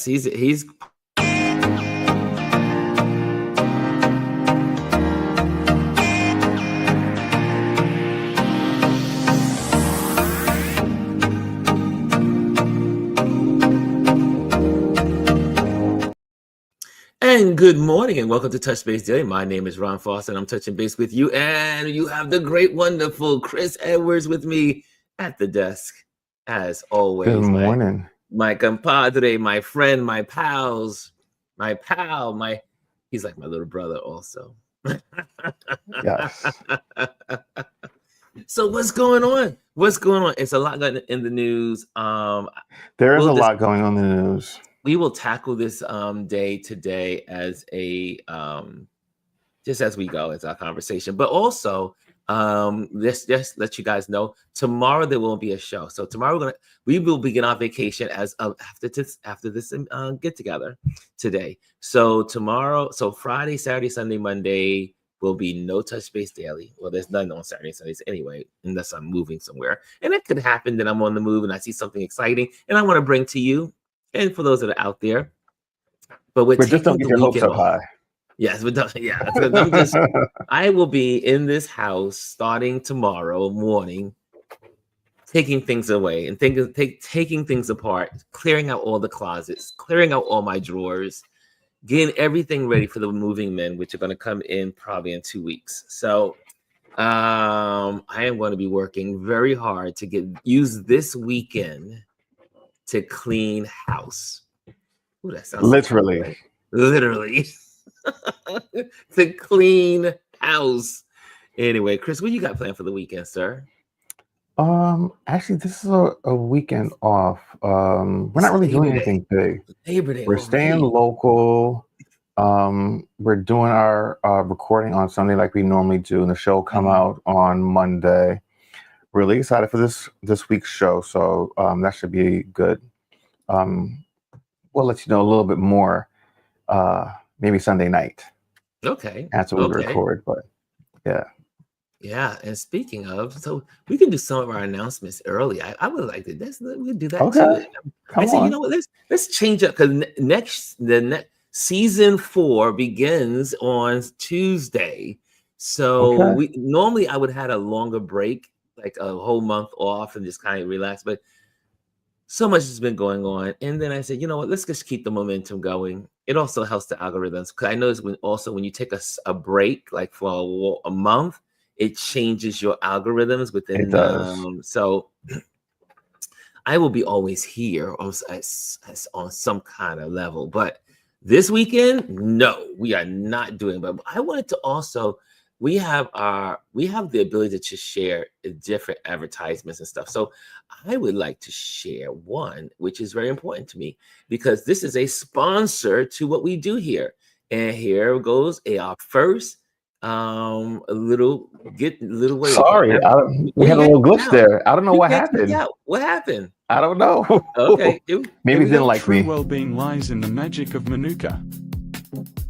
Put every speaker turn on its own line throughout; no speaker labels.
he's. And good morning and welcome to Touch Base Daily. My name is Ron Foster and I'm touching base with you. And you have the great, wonderful Chris Edwards with me at the desk, as always.
Good morning.
My compadre, my friend, my pals, my pal, he's like my little brother also.
Yes.
So what's going on? It's a lot in the news.
There is a lot going on in the news.
We will tackle this day today as a just as we go as our conversation, but also let's just let you guys know tomorrow there won't be a show. So tomorrow we will begin our vacation as of after this get together today. So tomorrow, so Friday, Saturday, Sunday, Monday will be no Touch Base Daily. Well, there's none on Saturday, Sundays anyway, unless I'm moving somewhere, and it could happen that I'm on the move and I see something exciting and I want to bring to you. And for those that are out there, but
just don't get your hopes up high.
Yes, but yeah. I will be in this house starting tomorrow morning, taking things away and taking things apart, clearing out all the closets, clearing out all my drawers, getting everything ready for the moving men, which are going to come in probably in 2 weeks. So I am going to be working very hard to use this weekend to clean house. Ooh, that sounds
literally
to clean house. Anyway, Chris, what you got planned for the weekend, sir?
Actually, this is a weekend off. We're not really doing anything big.
Labor Day.
We're staying local. We're doing our recording on Sunday like we normally do, and the show will come out on Monday. Really excited for this week's show, so that should be good. We'll let you know a little bit more maybe Sunday night.
Okay.
After we record, but yeah.
Yeah, and speaking of, so we can do some of our announcements early. I would like to. We can do that
too.
I said, you know what? Let's change up because the next season 4 begins on Tuesday. So we normally I would have had a longer break, like a whole month off and just kind of relax, but so much has been going on. And then I said, you know what, let's just keep the momentum going. It also helps the algorithms. Because I noticed when you take a break, like for a month, it changes your algorithms within.
It does.
So I will be always here on some kind of level. But this weekend, no, we are not doing. But I wanted to also, we have the ability to share different advertisements and stuff. So I would like to share one, which is very important to me because this is a sponsor to what we do here. And here goes our first little way.
Sorry, we had a little glitch there. I don't know what happened.
What happened?
I don't know.
Okay.
Maybe it didn't like me.
True well-being lies in the magic of Manuka.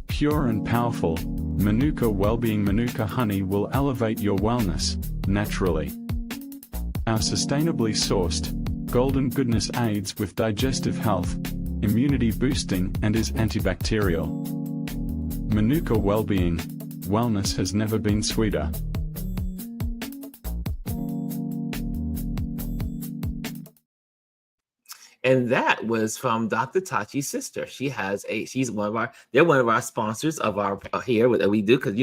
Pure and powerful, Manuka Wellbeing Manuka Honey will elevate your wellness, naturally. Our sustainably sourced, golden goodness aids with digestive health, immunity boosting and is antibacterial. Manuka Wellbeing, wellness has never been sweeter.
And that was from Dr. Tachi's sister. They're one of our sponsors of our here that we do, because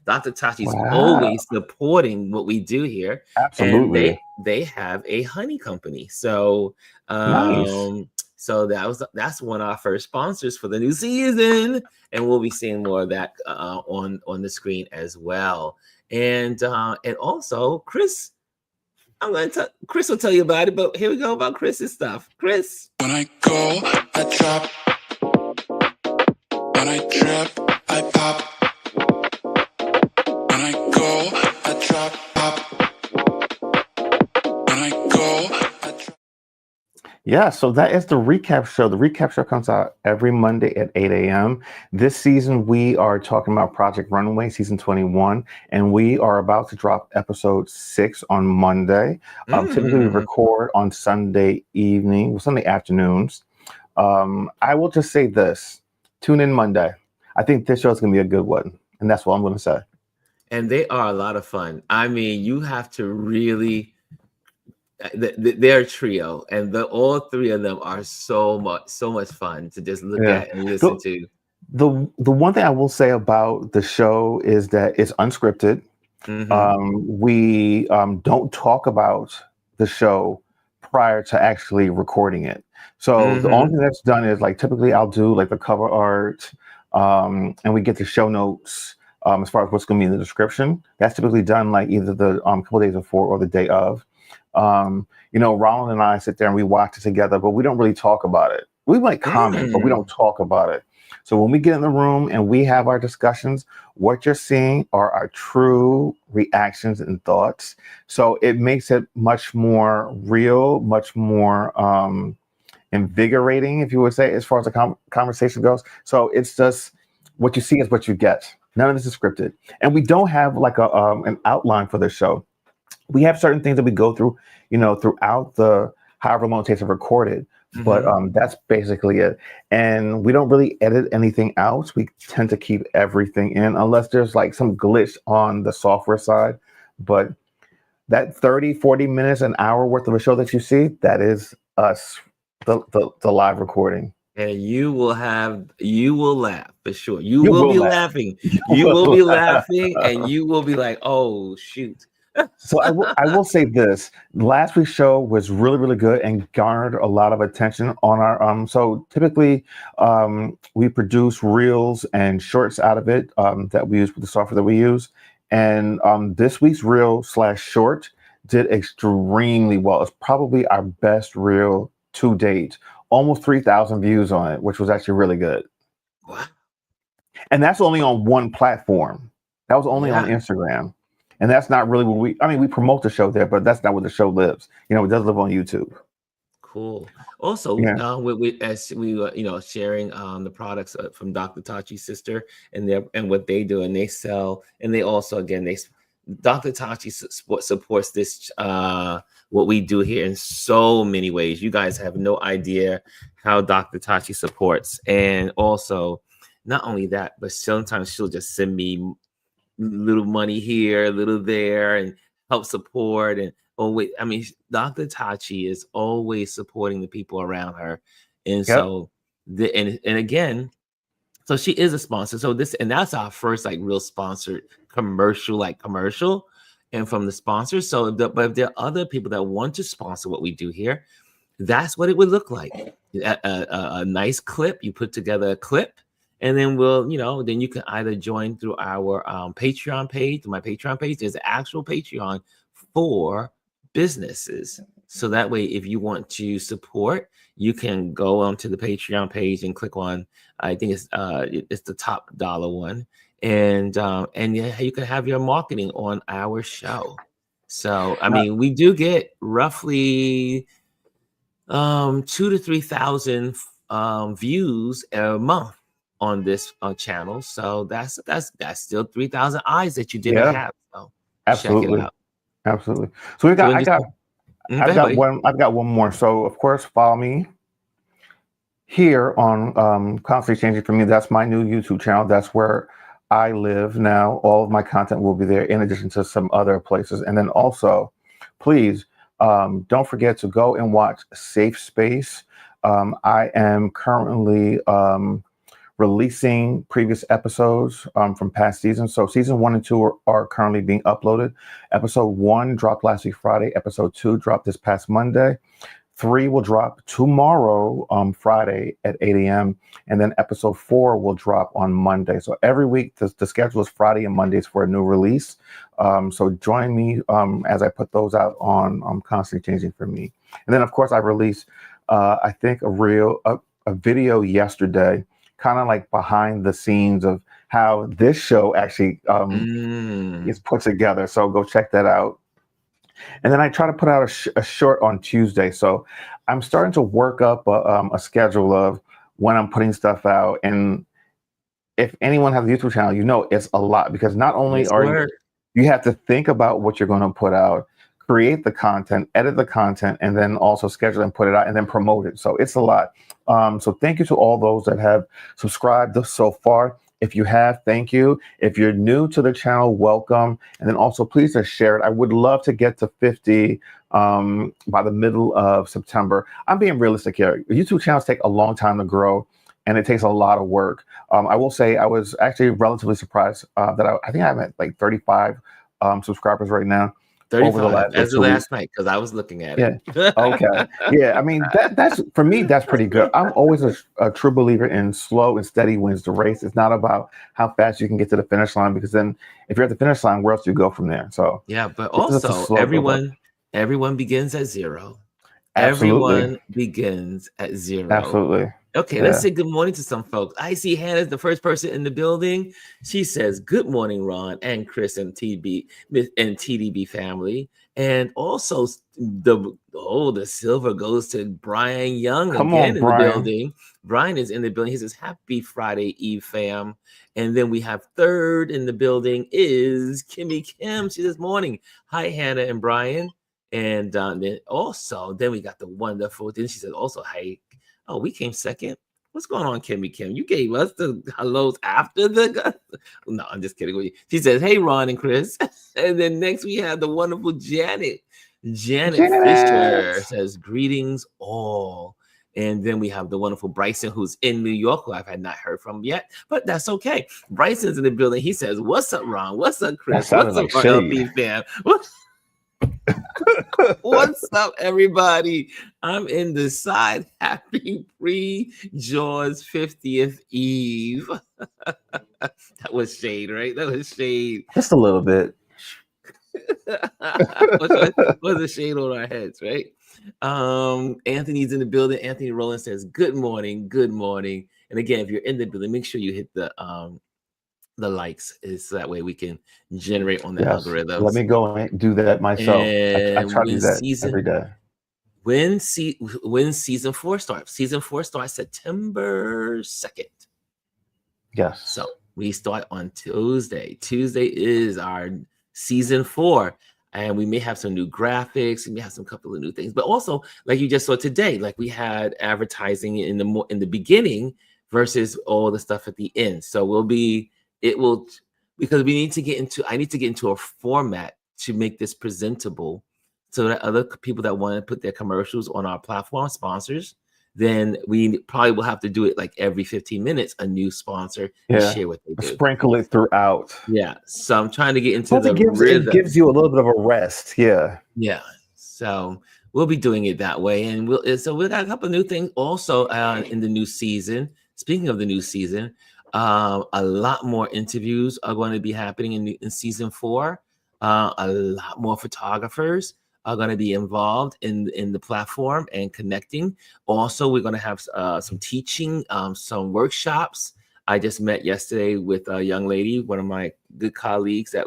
Dr. Tachi's always supporting what we do here.
Absolutely.
And they have a honey company. So
nice.
So that's one of our first sponsors for the new season. And we'll be seeing more of that on the screen as well. And also Chris. Chris will tell you about it, but here we go about Chris's stuff. Chris.
When I go, I drop. When I trip, I pop. When I go, I drop, pop. When I go, I drop.
Yeah, so that is the recap show. The recap show comes out every Monday at 8 a.m. This season, we are talking about Project Runway, season 21, and we are about to drop episode 6 on Monday. Typically, we record on Sunday afternoons. I will just say this: tune in Monday. I think this show is going to be a good one, and that's what I'm going to say.
And they are a lot of fun. I mean, you have to really. They're a trio, and all three of them are so much fun to just look at and listen to.
The one thing I will say about the show is that it's unscripted. We don't talk about the show prior to actually recording it. So the only thing that's done is like typically I'll do like the cover art, and we get the show notes as far as what's going to be in the description. That's typically done like either the couple days before or the day of. Roland and I sit there and we watch it together, but we don't really talk about it. We might comment, but we don't talk about it. So when we get in the room and we have our discussions, what you're seeing are our true reactions and thoughts. So it makes it much more real, much more invigorating, if you would say, as far as the conversation goes. So it's just what you see is what you get. None of this is scripted. And we don't have like an outline for the show. We have certain things that we go through, throughout the however long it takes to record it. But that's basically it. And we don't really edit anything out. We tend to keep everything in unless there's like some glitch on the software side. But that 30, 40 minutes, an hour worth of a show that you see, that is us, the live recording.
And you will laugh for sure. You will be laughing. You will be laughing, and you will be like, "Oh shoot!"
So I will say this: last week's show was really, really good and garnered a lot of attention on our. So typically, we produce reels and shorts out of it that we use with the software that we use. And this week's reel/short did extremely well. It's probably our best reel to date. Almost 3,000 views on it, which was actually really good.
Wow. And
that's only on one platform. That was only on Instagram. And that's not really what we promote the show there, but that's not where the show lives. It does live on YouTube.
Cool. Also, as we were, sharing the products from Dr. Tachi's sister and what they do, and they sell, and they also, Dr. Tachi supports this, what we do here in so many ways. You guys have no idea how Dr. Tachi supports. And also, not only that, but sometimes she'll just send me little money here, a little there, and help support. And Dr. Tachi is always supporting the people around her. And so, so she is a sponsor. So that's our first like real sponsored commercial. And from the sponsors. So, but if there are other people that want to sponsor what we do here, that's what it would look like. A nice clip. You put together a clip, and then then you can either join through our Patreon page. Through my Patreon page, there's an actual Patreon for businesses. So that way, if you want to support, you can go onto the Patreon page and click on. I think it's the top dollar one. And you can have your marketing on our show. So we do get roughly 2,000 to 3,000 views a month on this channel. So that's still 3,000 eyes that you didn't have. So
absolutely,
check it out.
Absolutely. So I've got one more. So of course, follow me here on Constantly Changing For Me. That's my new YouTube channel. That's where I live now. All of my content will be there in addition to some other places. And then also, please don't forget to go and watch Safe Space. I am currently releasing previous episodes from past seasons. So season 1 and 2 are currently being uploaded. Episode 1 dropped last week Friday. Episode 2 dropped this past Monday. 3 will drop tomorrow, Friday at 8 a.m. And then episode 4 will drop on Monday. So every week, the schedule is Friday and Mondays for a new release. So join me as I put those out on Constantly Changing For Me. And then, of course, I released, I think, a video yesterday, kind of like behind the scenes of how this show actually is put together. So go check that out. And then I try to put out a short on Tuesday. So I'm starting to work up a schedule of when I'm putting stuff out. And if anyone has a YouTube channel, it's a lot, because not only you have to think about what you're going to put out, create the content, edit the content, and then also schedule and put it out and then promote it. So it's a lot. So thank you to all those that have subscribed so far. If you have, thank you. If you're new to the channel, welcome. And then also please just share it. I would love to get to 50 by the middle of September. I'm being realistic here. YouTube channels take a long time to grow, and it takes a lot of work. I will say I was actually relatively surprised that I think I'm at like 35 subscribers right now.
35 as of last night, because I was looking at it.
Yeah. Okay. Yeah. I mean, that's for me, that's pretty good. I'm always a true believer in slow and steady wins the race. It's not about how fast you can get to the finish line, because then if you're at the finish line, where else do you go from there? So
yeah, but also everyone begins at zero.
Absolutely.
Everyone begins at zero.
Absolutely.
Okay, let's say good morning to some folks. I see Hannah's the first person in the building. She says, "Good morning, Ron and Chris and TDB family." And also the silver goes to Brian Young again in the building. Brian is in the building. He says, "Happy Friday Eve, fam." And then we have third in the building is Kimmy Kim. She says, "Morning. Hi, Hannah and Brian." And then we got the wonderful. Then she said, "Also, hi." Oh, we came second. What's going on, Kimmy Kim? You gave us the hellos after the. No, I'm just kidding with you. She says, "Hey, Ron and Chris." And then next we have the wonderful Janet. Janet Fisher says, "Greetings all." And then we have the wonderful Bryson, who's in New York, who I've had not heard from yet, but that's okay. Bryson's in the building. He says, "What's up, Ron? What's up, Chris? What's up, RLP fam? What's up, everybody? I'm in the side. Happy pre-Jaws 50th Eve." That was shade, right? That was shade.
Just a little bit.
Was a shade on our heads, right? Anthony's in the building. Anthony Rowland says, "Good morning, good morning." And again, if you're in the building, make sure you hit the likes, is so that way we can generate on the algorithms.
Let me go and do that myself. I try to do that every day.
When season 4 starts? Season 4 starts September 2nd.
Yes.
So we start on Tuesday. Tuesday is our season 4. And we may have some new graphics, we may have some couple of new things, but also, like you just saw today, like we had advertising in the beginning versus all the stuff at the end. So because I need to get into a format to make this presentable, so that other people that want to put their commercials on our platform, sponsors, then we probably will have to do it like every 15 minutes, a new sponsor, and share what they do.
Sprinkle it throughout.
Yeah. So I'm trying to get into rhythm.
It gives you a little bit of a rest. Yeah.
Yeah. So we'll be doing it that way. And we'll got a couple of new things also in the new season. Speaking of the new season, a lot more interviews are going to be happening in season 4. A lot more photographers are going to be involved in the platform and connecting. Also, we're going to have some teaching, some workshops. I just met yesterday with a young lady, one of my good colleagues that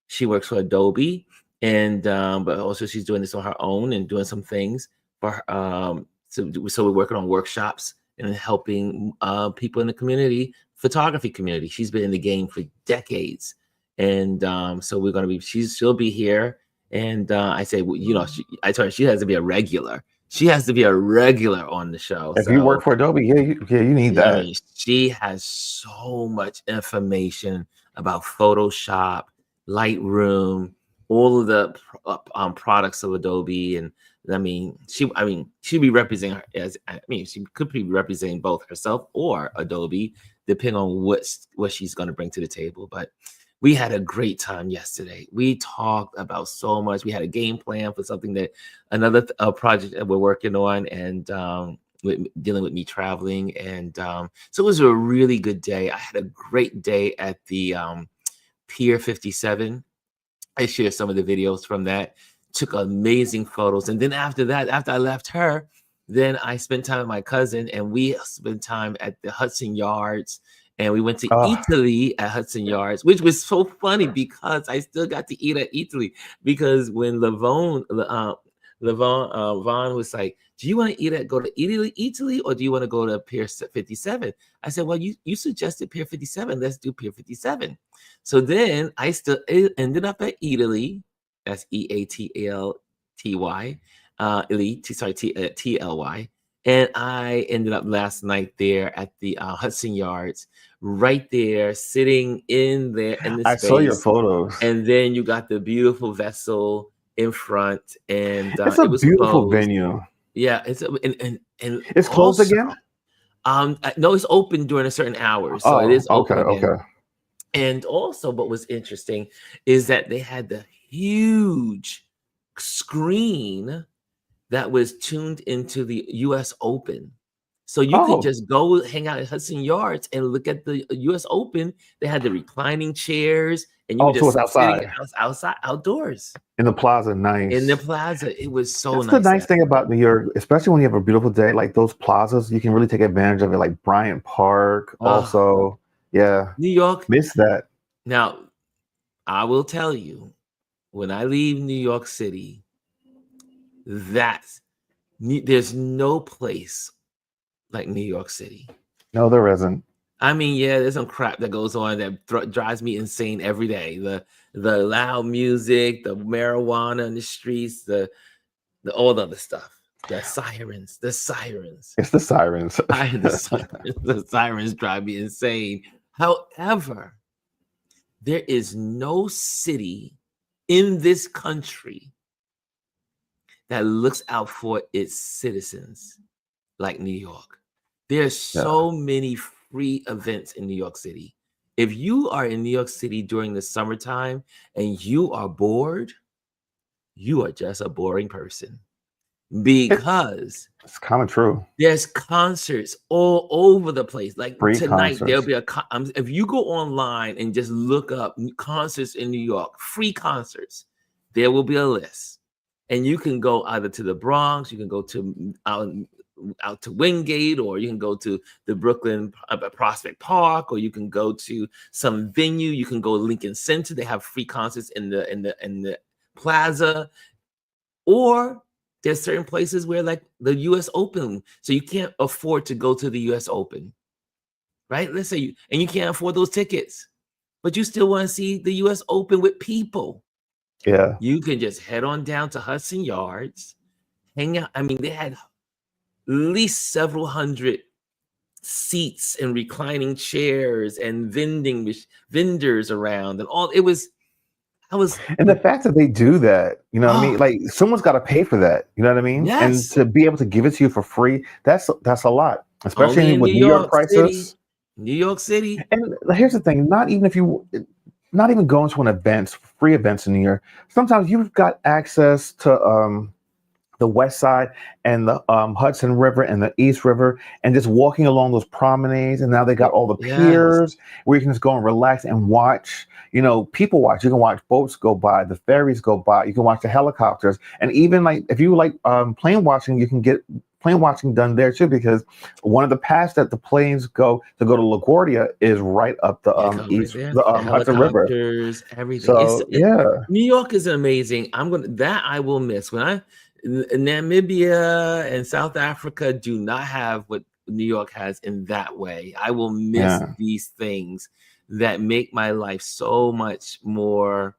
she works for Adobe, and but also she's doing this on her own and doing some things for so we're working on workshops and helping people in the community, photography community. She's been in the game for decades, and so we're going to be. She'll be here. And I say, well, I told her she has to be a regular. She has to be a regular on the show.
If you work for Adobe, you need that.
I mean, she has so much information about Photoshop, Lightroom, all of the products of Adobe, and she'd be representing she could be representing both herself or Adobe, depending on what she's going to bring to the table, but. We had a great time yesterday. We talked about so much. We had a game plan for another project that we're working on, and dealing with me traveling. And so it was a really good day. I had a great day at the Pier 57. I shared some of the videos from that, took amazing photos. And then after that, after I left her, then I spent time with my cousin, and we spent time at the Hudson Yards. And we went to Italy at Hudson Yards, which was so funny because I still got to eat at Italy. Because when Vaughn was like, "Do you want to go to Italy, or do you want to go to Pier 57?" I said, "Well, you suggested Pier 57. Let's do Pier 57." So then I still ended up at Italy, That's EATLTY, Elite. Sorry, TLY. And I ended up last night there at the Hudson Yards, right there, sitting in there in the
I saw your
space.
photos.
And then you got the beautiful vessel in front, and
It's a
it was
beautiful
closed.
venue.
Yeah, and
It's closed
also,
again?
no, it's open during a certain hours, so it is open again.
Okay.
And also, what was interesting is that they had the huge screen that was tuned into the U.S. Open. So you could just go hang out at Hudson Yards and look at the U.S. Open. They had the reclining chairs, and you were
so
just
it's
sitting
outside?
outdoors.
In the plaza, nice.
In the plaza. It was so
That's
nice.
the nice thing about New York, especially when you have a beautiful day, like those plazas, you can really take advantage of it, like Bryant Park. Also, yeah.
New York.
Miss that.
Now, I will tell you, when I leave New York City, there's no place like New York City.
No, there isn't.
I mean, yeah, there's some crap that goes on that drives me insane every day. The loud music, the marijuana in the streets, the all the other stuff. The sirens.
It's the sirens.
The sirens drive me insane. However, there is no city in this country that looks out for its citizens like New York. There's so many free events in New York City. If you are in New York City during the summertime and you are bored, you are just a boring person, because
it's kind of true.
There's concerts all over the place. Like
free
tonight,
concerts.
there'll be if you go online and just look up concerts in New York, free concerts, there will be a list. And you can go either to the Bronx, you can go to out to Wingate, or you can go to the Brooklyn Prospect Park, or you can go to some venue. You can go to Lincoln Center. They have free concerts in the plaza. Or there's certain places where, like the U.S. Open, so you can't afford to go to the U.S. Open, right? Let's say you can't afford those tickets, but you still want to see the U.S. Open with people.
Yeah,
you can just head on down to Hudson Yards, hang out. I mean, they had at least several hundred seats and reclining chairs and vendors around, and all.
And the fact that they do that, you know what I mean? Like, someone's got to pay for that, you know what I mean?
Yes.
And to be able to give it to you for free, that's a lot, especially with New York prices.
New York City.
And here's the thing: not even going to an event, free events in New York. Sometimes you've got access to the West Side and the Hudson River and the East River, and just walking along those promenades. And now they got all the piers where you can just go and relax and watch. You know, people watch. You can watch boats go by, the ferries go by. You can watch the helicopters, and even like if you like plane watching, you can get plane watching done there too, because one of the paths that the planes go to LaGuardia is right up the Hudson River.
Everything.
So
New York is amazing. I will miss when Namibia and South Africa do not have what New York has in that way. I will miss these things that make my life so much more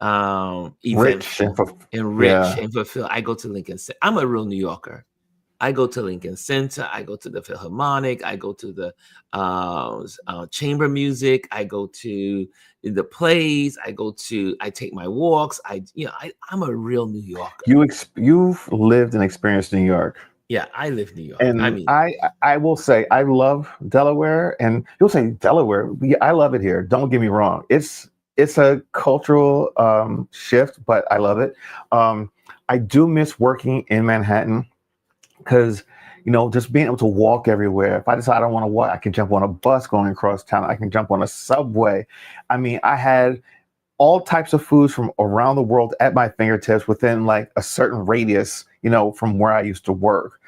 rich and
fulfilled. I go to Lincoln Center. I'm a real New Yorker. I go to Lincoln Center. I go to the Philharmonic. I go to the chamber music. I go to the plays. I take my walks. I'm a real New Yorker.
You've lived and experienced New York.
Yeah, I live New York.
And I will say I love Delaware, and you'll say Delaware. Yeah, I love it here. Don't get me wrong. It's a cultural shift, but I love it. I do miss working in Manhattan, because, you know, just being able to walk everywhere. If I decide I don't want to walk, I can jump on a bus going across town. I can jump on a subway. I mean, I had all types of foods from around the world at my fingertips within like a certain radius, you know, from where I used to work.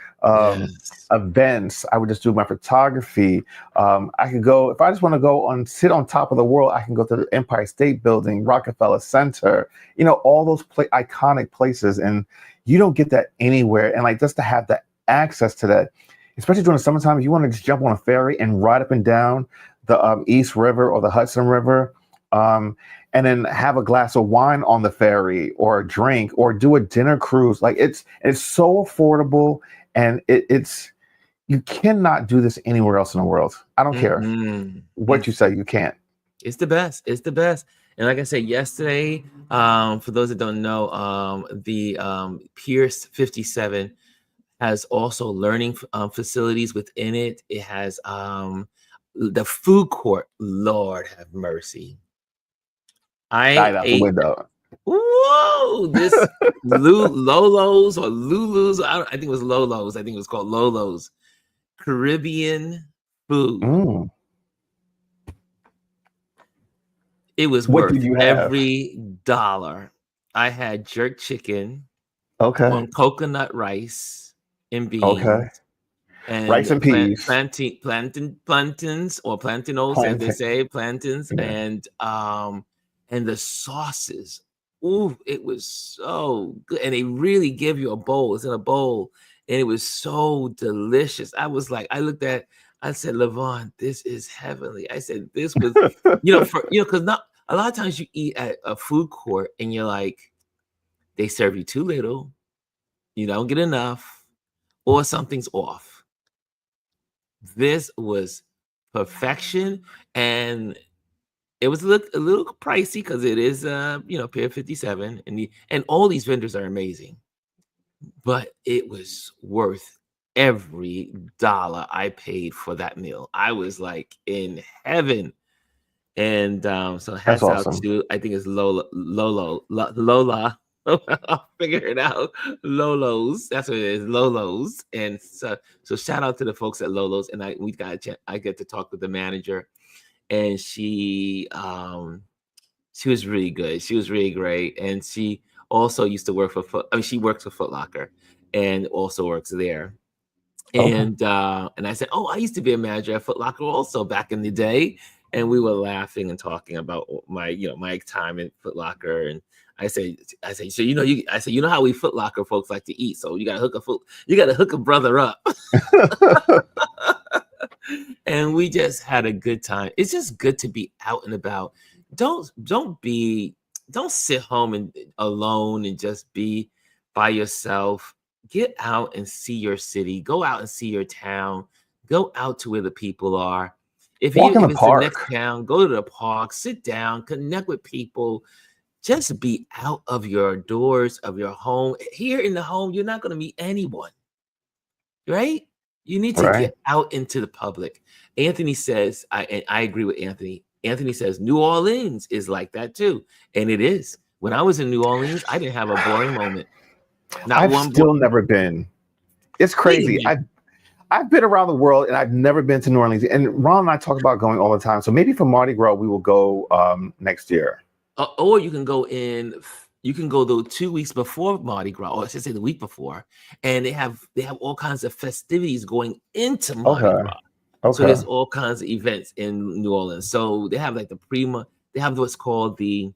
Events, I would just do my photography. I could go, if I just want to sit on top of the world, I can go to the Empire State Building, Rockefeller Center, you know, all those iconic places. And you don't get that anywhere. And like, just to have the access to that, especially during the summertime, if you want to just jump on a ferry and ride up and down the East River or the Hudson River, and then have a glass of wine on the ferry or a drink or do a dinner cruise. Like it's so affordable, and it's you cannot do this anywhere else in the world. I don't care what you say, you can't.
It's the best. It's the best. And like I said yesterday, for those that don't know, the Pierce 57 has also learning facilities within it. It has the food court. Lord have mercy.
Died out the window.
Whoa! This Lolo's or Lulu's. I think it was Lolo's. I think it was called Lolo's Caribbean food. It was
What
worth
did you have?
every dollar. I had jerk chicken,
Okay,
on coconut rice and beans,
okay,
and
rice and peas,
plantains or plantanos, as they say, plantains,
Yeah.
and the sauces. Ooh, it was so good, and they really give you a bowl. It's in a bowl, and it was so delicious. I was like, I said, Levon, this is heavenly. I said, this was, because not a lot of times you eat at a food court and you're like, they serve you too little, you don't get enough, or something's off. This was perfection, and it was a little pricey because it is, Pier 57, and all these vendors are amazing, but it was worth every dollar I paid for that meal. I was like in heaven. And so hats out
awesome.
to, I think it's Lola. I'll figure it out. Lolo's. That's what it is. Lolo's. And so shout out to the folks at Lolo's. And I get to talk with the manager, and she was really good. She was really great. And she also used to work for she works for Foot Locker and also works there. And I said, oh, I used to be a manager at Foot Locker also back in the day. And we were laughing and talking about my time in Foot Locker. And I say, so I said, you know how we Foot Locker folks like to eat, so you gotta hook a brother up. And we just had a good time. It's just good to be out and about. Don't sit home and alone and just be by yourself. Get out and see your city. Go out and see your town. Go out to where the people are. If it's the next town, go to the park, sit down, connect with people. Just be out of your doors, of your home. Here in the home, you're not going to meet anyone, right? You need to get out into the public. Anthony says, and I agree with Anthony. Anthony says New Orleans is like that too. And it is. When I was in New Orleans, I didn't have a boring moment.
I've still never been. It's crazy. I've been around the world and I've never been to New Orleans. And Ron and I talk about going all the time. So maybe for Mardi Gras, we will go next year.
Or you can go the 2 weeks before Mardi Gras, or I should say the week before, and they have all kinds of festivities going into Mardi Gras. Okay. So there's all kinds of events in New Orleans. So they have like they have what's called the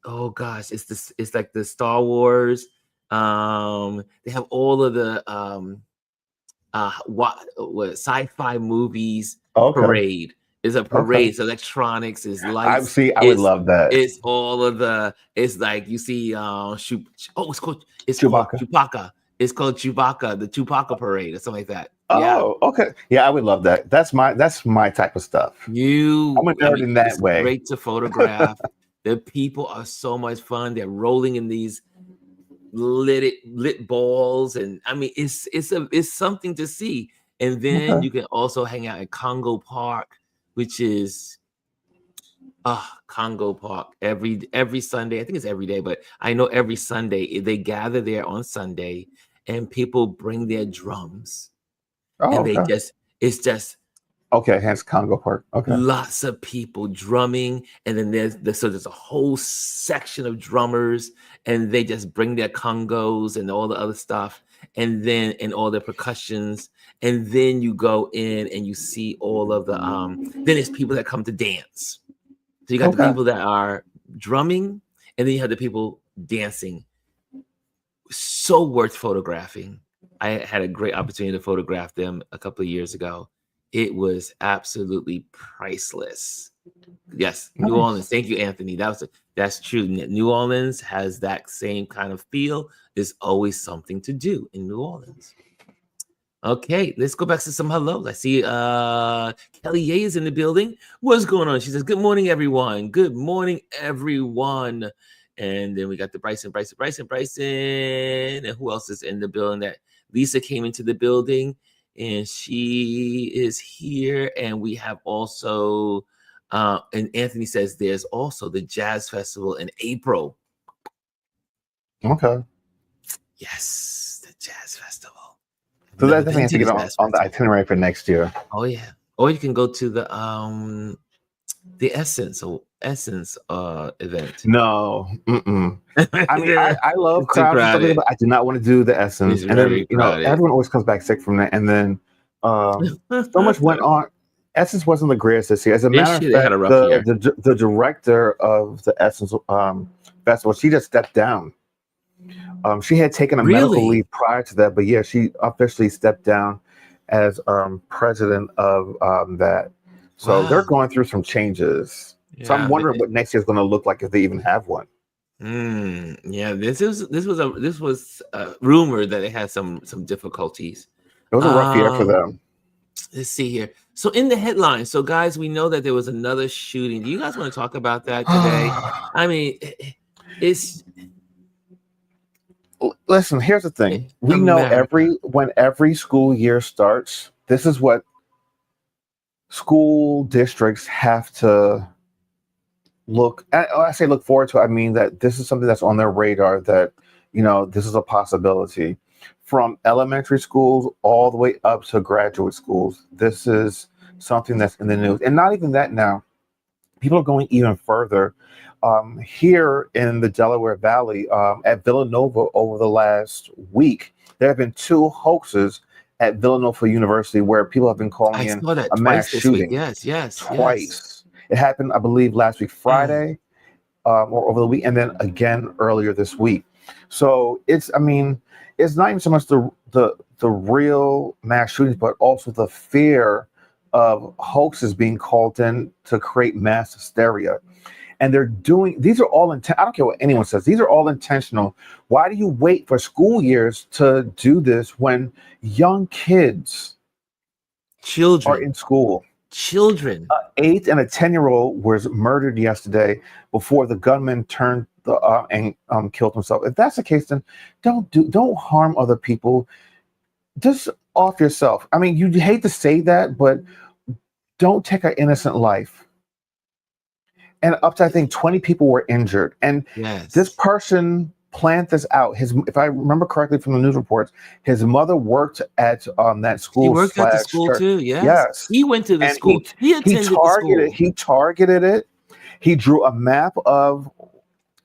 it's like the Star Wars. They have all of the what sci-fi movies parade. It's a parade. It's electronics. It's lights.
I would love that.
It's all of the. It's like you see. It's called Chewbacca. It's called Chewbacca, the Chewbacca parade, or something like that.
Oh, okay. Yeah, I would love that. That's my type of stuff. I'm a nerd in that way.
Great to photograph. The people are so much fun. They're rolling in these lit balls, and I mean, it's something to see. And then you can also hang out at Congo Park, which is Congo Park every Sunday. I think it's every day, but I know every Sunday they gather there on Sunday, and people bring their drums, and it's just
hence Congo Park. Okay,
lots of people drumming, and then there's a whole section of drummers, and they just bring their congos and all the other stuff, and all their percussions. And then you go in and you see all of the then there's people that come to dance. So you got the people that are drumming, and then you have the people dancing. So worth photographing. I had a great opportunity to photograph them a couple of years ago. It was absolutely priceless. Yes, New
Nice.
Orleans. Thank you, Anthony. That's true. New Orleans has that same kind of feel. There's always something to do in New Orleans. Okay, let's go back to some hellos. I see Kelly Ye is in the building. What's going on? She says, good morning, everyone. Good morning, everyone. And then we got the Bryson. And who else is in the building? That Lisa came into the building and she is here. And we have also, and Anthony says there's also the Jazz Festival in April.
Okay.
Yes, the Jazz Festival.
So that definitely has to get on the itinerary for next year.
Oh yeah. Or you can go to the Essence event.
No. I mean, I love crowds and stuff like that, but I do not want to do the Essence.
It's
and then,
very
you know,
crowded.
everyone always comes back sick from that. And then so much went on. Essence wasn't the greatest this year. As a matter of fact, the director of the Essence festival, she just stepped down. She had taken a medical leave prior to that, but yeah, she officially stepped down as president of that. So they're going through some changes. Yeah, so I'm wondering what next year is going to look like if they even have one.
Yeah, this was rumored that it had some difficulties.
It was a rough year for them.
Let's see here. So in the headlines, so guys, we know that there was another shooting. Do you guys want to talk about that today? I mean, it's.
Listen, here's the thing. We know when every school year starts, this is what school districts have to look at. I say look forward to. I mean that this is something that's on their radar, that, you know, this is a possibility. From elementary schools all the way up to graduate schools, this is something that's in the news. And not even that now. People are going even further. Here in the Delaware Valley, at Villanova over the last week, there have been 2 hoaxes at Villanova University where people have been calling in a mass shooting.
Yes.
Twice. It happened, I believe, last week, Friday, or over the week, and then again earlier this week. So it's not even so much the real mass shootings, but also the fear of hoaxes being called in to create mass hysteria. And these are all I don't care what anyone says, these are all intentional. Why do you wait for school years to do this when young children are in school? Children. 8 and a 10-year-old was murdered yesterday before the gunman turned and killed himself. If that's the case, then don't harm other people. Just off yourself. I mean, you hate to say that, but don't take an innocent life. And up to, I think, 20 people were injured. And this person planned this out. If I remember correctly from the news reports, his mother worked at that school.
He worked at the school too. Yes. He went to the school. He attended the school.
He targeted it. He drew a map of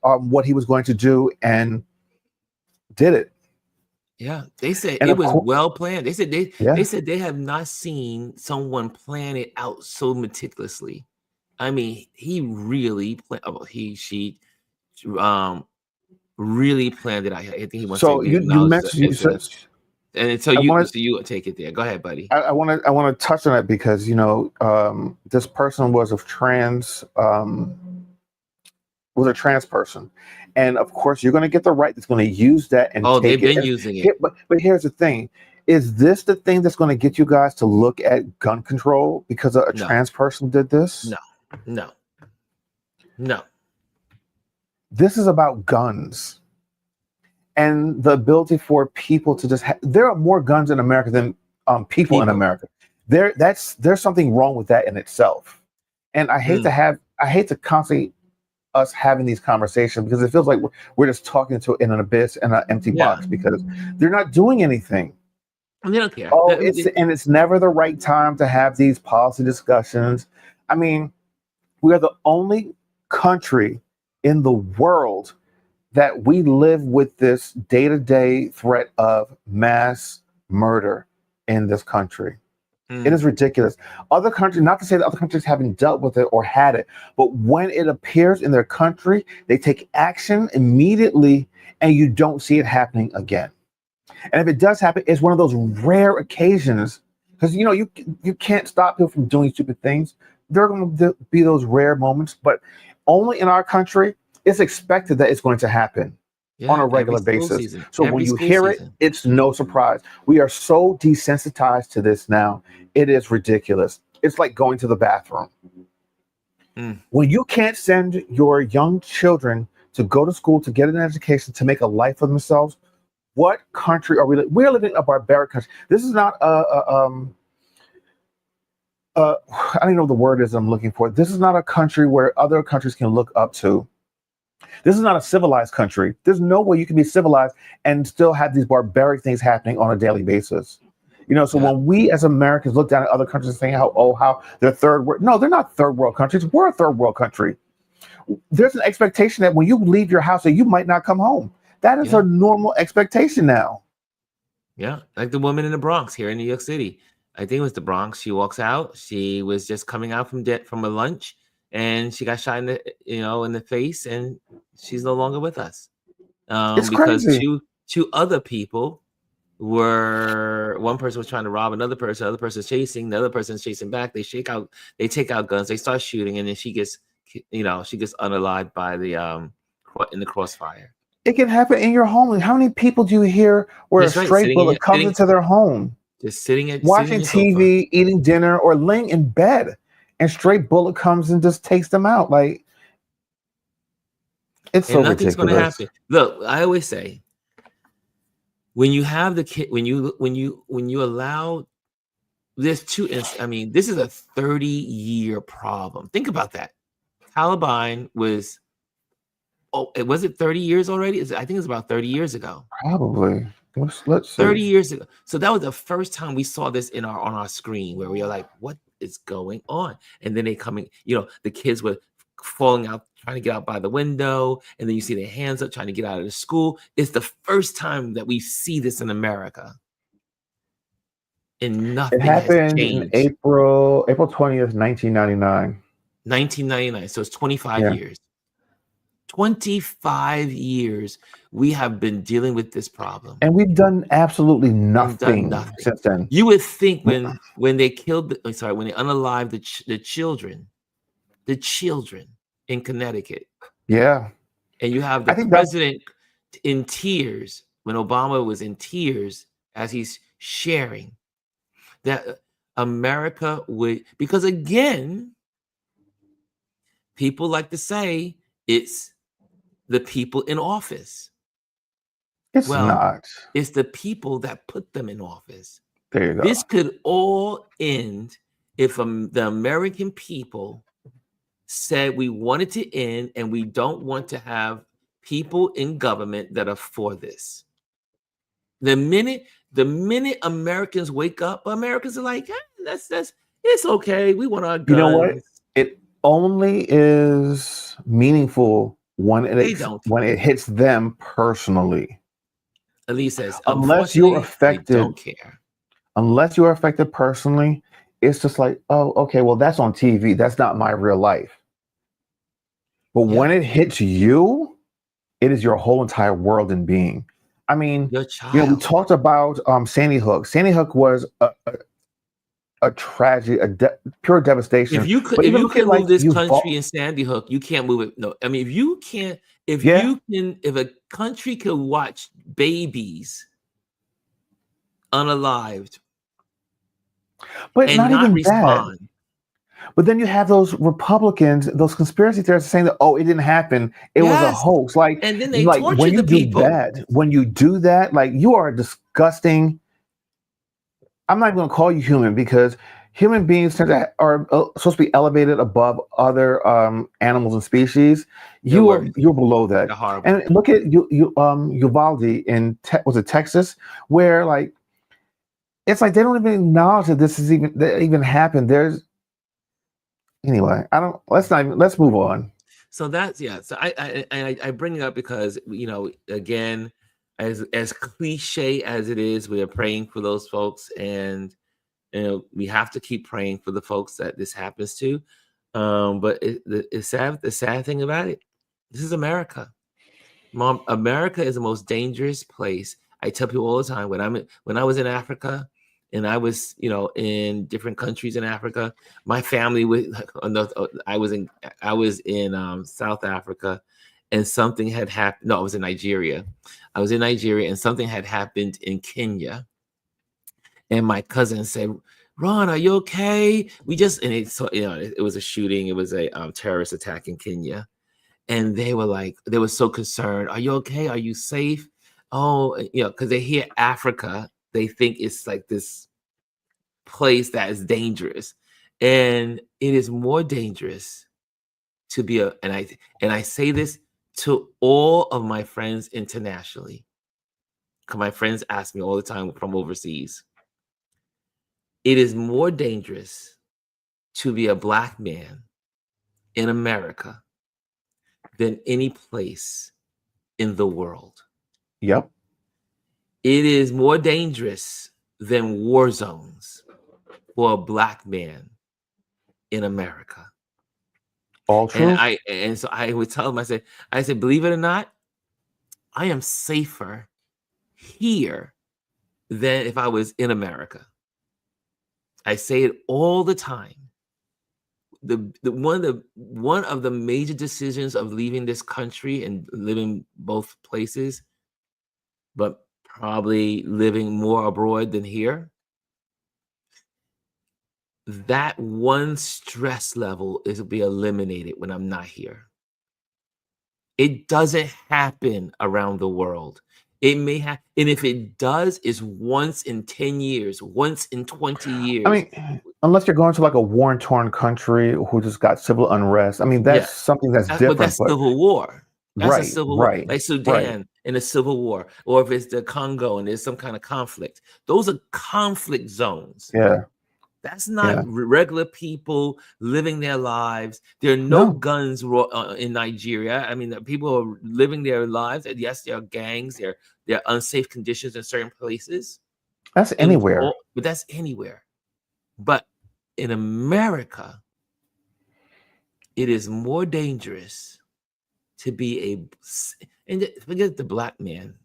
what he was going to do and did it.
Yeah, they said it was well planned. They said they have not seen someone plan it out so meticulously. I mean, he really really planned it out. I think he wants to
you mentioned
and so you take it there. Go ahead, buddy.
I want to touch on it because, you know, this person was a trans person, and of course you're going to get the right that's going to use that and
they've been using it.
But here's the thing: is this the thing that's going to get you guys to look at gun control because a trans person did this?
No.
This is about guns and the ability for people to just there are more guns in America than people in America. There's something wrong with that in itself. And I hate to constantly us having these conversations because it feels like we're just talking to in an abyss and an empty box because they're not doing anything.
And they don't care.
It's never the right time to have these policy discussions. I mean, we are the only country in the world that we live with this day-to-day threat of mass murder in this country. It is ridiculous. Other countries, not to say that other countries haven't dealt with it or had it, but when it appears in their country, they take action immediately and you don't see it happening again. And if it does happen, it's one of those rare occasions because, you know, you can't stop people from doing stupid things, there are going to be those rare moments, but only in our country. It's expected that it's going to happen on
Yeah,
a
every
regular
school
basis.
season.
So when
Every
you
school
hear it,
season.
it's no surprise. We are so desensitized to this now. It is ridiculous. It's like going to the bathroom.
Mm.
When you can't send your young children to go to school to get an education to make a life for themselves, what country are we? We're living in a barbaric country. This is not I don't even know the word is I'm looking for. This is not a country where other countries can look up to. This is not a civilized country. There's no way you can be civilized and still have these barbaric things happening on a daily basis. So
Yeah.
when we as Americans look down at other countries saying how they're third world. No, they're not third world countries. We're a third world country. There's an expectation that when you leave your house that you might not come home. That is
Yeah.
a normal expectation now.
Yeah, like the woman in the Bronx here in New York City. I think it was the Bronx. She walks out. She was just coming out from a lunch, and she got shot in the face, and she's no longer with us.
It's
Because
crazy.
two other people one person was trying to rob another person, the other person's chasing, the other person's chasing back. They take out guns, they start shooting, and then she gets unalived by in the crossfire.
It can happen in your home. How many people do you hear where a
That's right,
stray bullet comes into their home,
just sitting on
watching
your sofa.
TV, eating dinner, or laying in bed, and stray bullet comes and just takes them out? Like, it's so
And nothing's going to
ridiculous.
happen. Look, I always say, when you have the kid, when you allow this I mean, this is a 30-year problem. Think about that. Taliban was, was it 30 years already? I think it's about 30 years ago.
Probably. Let's see.
30 years ago. So that was the first time we saw this on our screen, where we are like, what is going on? And then the kids were falling out, trying to get out by the window, and then you see their hands up trying to get out of the school. It's the first time that we see this in America, and nothing
It happened
has
in
changed.
April 20th, 1999.
1999. So it's 25
Yeah.
years. 25 years we have been dealing with this problem,
and we've done absolutely nothing, since then.
You would think when they killed when they unalived the children in Connecticut,
Yeah.
and you have the president in tears, when Obama was in tears as he's sharing, that America would, because again, people like to say it's the people in office.
It's not.
It's the people that put them in office.
There you go.
This could all end if the American people said we want it to end, and we don't want to have people in government that are for this. The minute Americans wake up, Americans are like, that's it's okay. We want our guns.
You know what? It only is meaningful when it hits them personally.
Elise says,
unless you're affected,
they don't care.
Unless you're affected personally, it's just like, oh, okay, well, that's on TV. That's not my real life. But when it hits you, it is your whole entire world and being. I mean, we talked about Sandy Hook. Sandy Hook was a tragedy, pure devastation.
If you can move this country in Sandy Hook, you can't move it. No, I mean, if a country could watch babies unalived,
but not even
respond.
That. But then you have those Republicans, those conspiracy theorists saying that, oh, it didn't happen. It was a hoax. Like,
and then they torture
when you
the people.
When you do that, like, you are disgusting. I'm not even going to call you human, because human beings are supposed to be elevated above other animals and species. You're below that. And look at Uvalde in Texas, where like it's like they don't even acknowledge that that even happened. Anyway, let's move on.
So that's So I bring it up because again, as cliche as it is, we are praying for those folks, and we have to keep praying for the folks that this happens to. But the sad thing about it, this is America. Mom, America is the most dangerous place. I tell people all the time, when I was in Africa, and I was, in different countries in Africa. My family I was in South Africa, and something had happened. No, I was in Nigeria. I was in Nigeria, and something had happened in Kenya. And my cousin said, "Ron, are you okay? It was a shooting. It was a terrorist attack in Kenya." And they were so concerned. "Are you okay? Are you safe?" Oh, because they hear Africa, they think it's like this place that is dangerous. And it is more dangerous to be and I say this to all of my friends internationally, because my friends ask me all the time from overseas. It is more dangerous to be a Black man in America than any place in the world.
Yep.
It is more dangerous than war zones for a Black man in America.
All true.
And so I would tell them, I said, believe it or not, I am safer here than if I was in America. I say it all the time. One of the major decisions of leaving this country and living both places, but probably living more abroad than here, that one stress level will be eliminated when I'm not here. It doesn't happen around the world. It may have, and if it does, it's once in 10 years, once in 20 years.
I mean, unless you're going to like a war-torn country who just got civil unrest. I mean, that's something that's different.
But that's civil war. That's a civil war, like Sudan in a civil war, or if it's the Congo and there's some kind of conflict. Those are conflict zones.
Yeah.
That's not regular people living their lives. There are no guns in Nigeria. I mean, people are living their lives. And yes, there are gangs. There are unsafe conditions in certain places.
That's anywhere.
But that's anywhere. But in America, it is more dangerous to be and forget the Black man,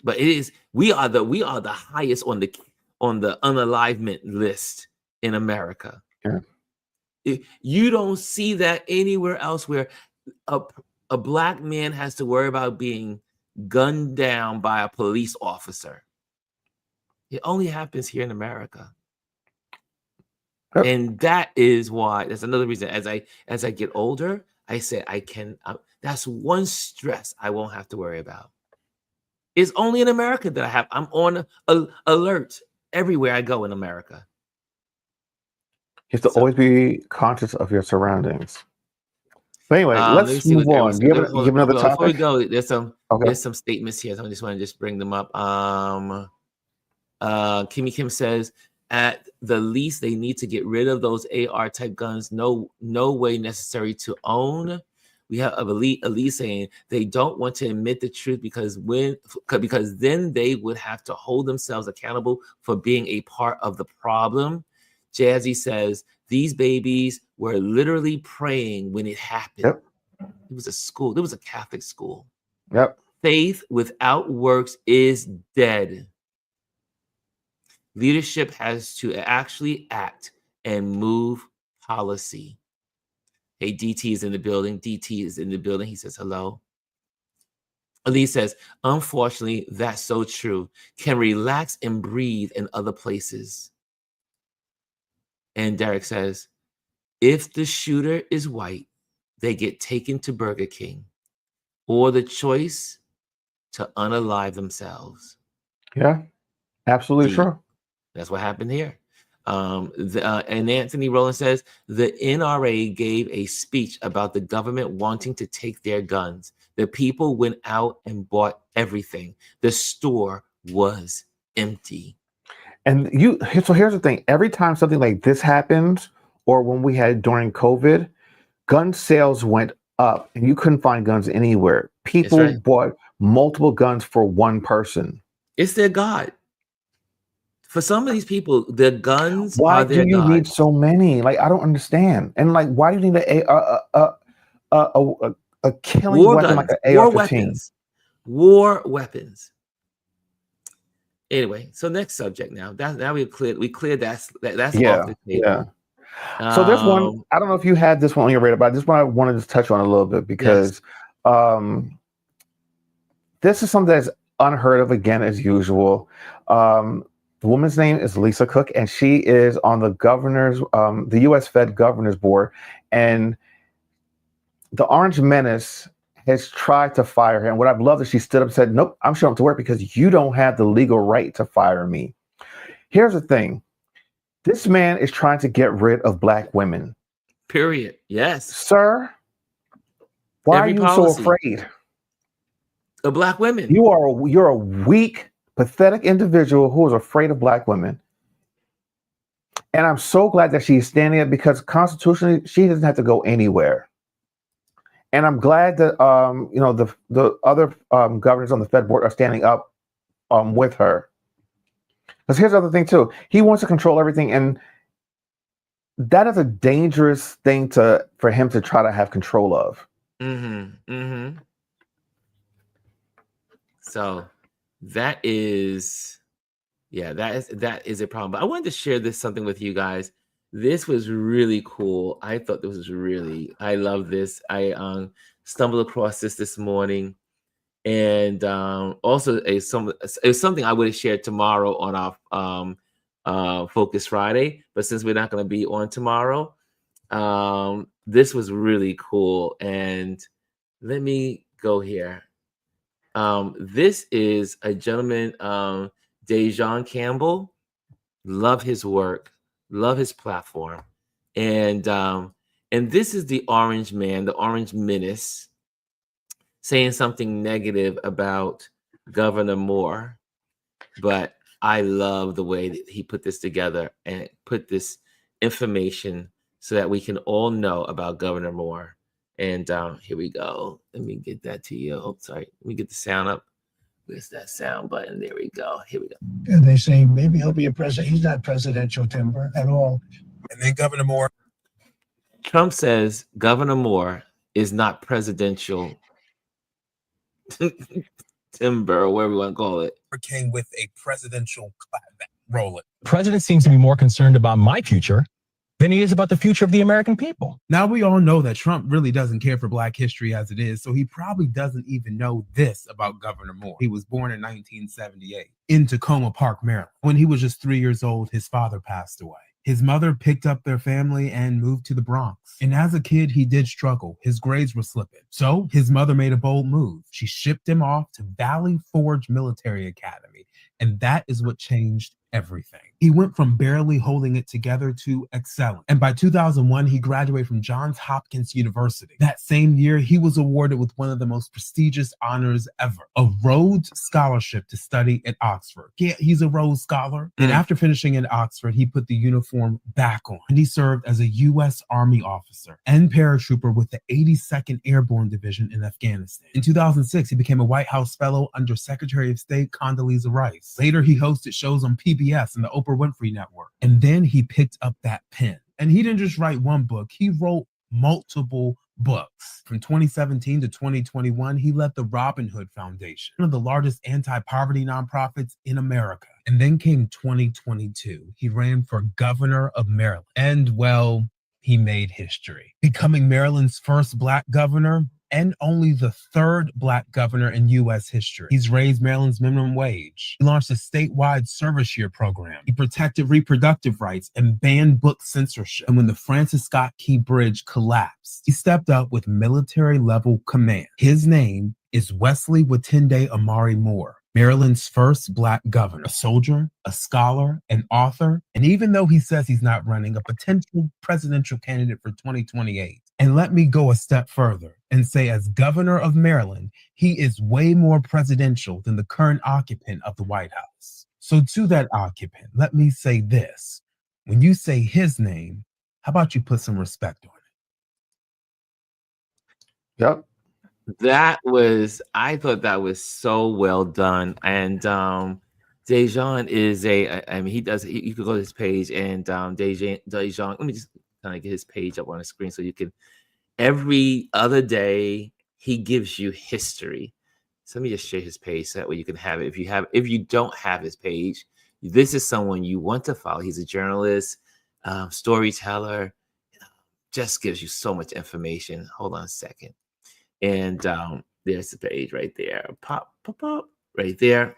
but it is. We are the highest on the unalivement list in America. Yeah. You don't see that anywhere else where a Black man has to worry about being gunned down by a police officer. It only happens here in America. And that is why, that's another reason, as I get older, I say that's one stress I won't have to worry about. It's only in America that I'm on alert everywhere I go in America.
You have to always be conscious of your surroundings. But anyway, let's move on. Do you have another topic?
Before we go, there's some statements here. So I just want to bring them up. Kimmy Kim says, at the least, they need to get rid of those AR type guns. No way necessary to own. We have Elise saying they don't want to admit the truth because then they would have to hold themselves accountable for being a part of the problem. Jazzy says these babies were literally praying when it happened.
Yep.
It was a school. It was a Catholic school.
Yep.
Faith without works is dead. Leadership has to actually act and move policy. Hey, DT is in the building. DT is in the building. He says hello. Elise says, unfortunately, that's so true. Can relax and breathe in other places. And Derek says, if the shooter is white, they get taken to Burger King or the choice to unalive themselves.
Yeah, absolutely true.
That's what happened here. And Anthony Rowland says, the NRA gave a speech about the government wanting to take their guns. The people went out and bought everything. The store was empty.
And so here's the thing. Every time something like this happens, or when we had during COVID, gun sales went up and you couldn't find guns anywhere. People bought multiple guns for one person.
It's their God. For some of these people, the guns
why
are their
do you
God.
need so many? Like, I don't understand. And like, why do you need a killing
war
weapon
guns,
like an AR-15?
War weapons. Anyway, so next subject now. Now we cleared that's off
Yeah,
the
yeah.
table.
So this one,
Um,
I don't know if you had this one on your radar, but this one I wanted to touch on a little bit
yes.
because this is something that's unheard of again as usual. The woman's name is Lisa Cook, and she is on the U.S. Fed Governor's Board, and the Orange Menace has tried to fire her. And what I've loved is she stood up and said, "Nope, I'm showing up to work because you don't have the legal right to fire me." Here's the thing. This man is trying to get rid of Black women.
Period. Yes.
Sir, why
Every
are you
policy.
so afraid?
Of Black women.
You're a weak, pathetic individual who is afraid of Black women. And I'm so glad that she's standing up because constitutionally she doesn't have to go anywhere. And I'm glad that the other governors on the Fed board are standing up with her. Because here's the other thing too. He wants to control everything, and that is a dangerous thing for him to try to have control of.
Mm-hmm. Mm-hmm. So that is a problem. But I wanted to share something with you guys. This was really cool. I thought this was I love this. I stumbled across this morning, and also it was something I would have shared tomorrow on our Focus Friday. But since we're not going to be on tomorrow, this was really cool. And let me go here. This is a gentleman, Dejan Campbell. Love his work, love his platform, and this is the Orange Man, the Orange Menace, saying something negative about Governor Moore. But I love the way that he put this together and put this information so that we can all know about Governor Moore. And here we go. Let me get that to you. Oh, sorry. Let me get the sound up. Where's that sound button? There we go. Here we go.
And they say maybe he'll be a president. He's not presidential timber at all.
And then Governor Moore.
Trump says Governor Moore is not presidential timber, or whatever we want to call it.
Came with a presidential roll.
The president seems to be more concerned about my future than he is about the future of the American people.
Now we all know that Trump really doesn't care for Black history as it is, so he probably doesn't even know this about Governor Moore. He was born in 1978 in Tacoma Park, Maryland. When he was just 3 years old, his father passed away. His mother picked up their family and moved to the Bronx. And as a kid, he did struggle. His grades were slipping. So his mother made a bold move. She shipped him off to Valley Forge Military Academy. And that is what changed everything. He went from barely holding it together to excelling. And by 2001, he graduated from Johns Hopkins University. That same year, he was awarded with one of the most prestigious honors ever, a Rhodes Scholarship to study at Oxford. Yeah, he's a Rhodes Scholar. And after finishing at Oxford, he put the uniform back on. And he served as a U.S. Army officer and paratrooper with the 82nd Airborne Division in Afghanistan. In 2006, he became a White House Fellow under Secretary of State Condoleezza Rice. Later, he hosted shows on PBS and the Oprah Winfrey Network. And then he picked up that pen. And he didn't just write one book, he wrote multiple books. From 2017 to 2021, he led the Robin Hood Foundation, one of the largest anti-poverty nonprofits in America. And then came 2022. He ran for governor of Maryland. And well, he made history, becoming Maryland's first Black governor and only the third Black governor in U.S. history. He's raised Maryland's minimum wage. He launched a statewide service year program. He protected reproductive rights and banned book censorship. And when the Francis Scott Key Bridge collapsed, he stepped up with military-level command. His name is Wesley Watende Amari Moore, Maryland's first Black governor, a soldier, a scholar, an author, and even though he says he's not running, a potential presidential candidate for 2028. And let me go a step further and say, as governor of Maryland, he is way more presidential than the current occupant of the White House. So to that occupant, let me say this. When you say his name, how about you put some respect on it?
Yep.
I thought that was so well done. And Dejan is you could go to his page and Dejan, let me just kind of get his page up on the screen so you can, every other day he gives you history. So let me just share his page so that way you can have it. If you don't have his page, this is someone you want to follow. He's a journalist, storyteller, just gives you so much information. Hold on a second. And there's the page right there. Pop, right there.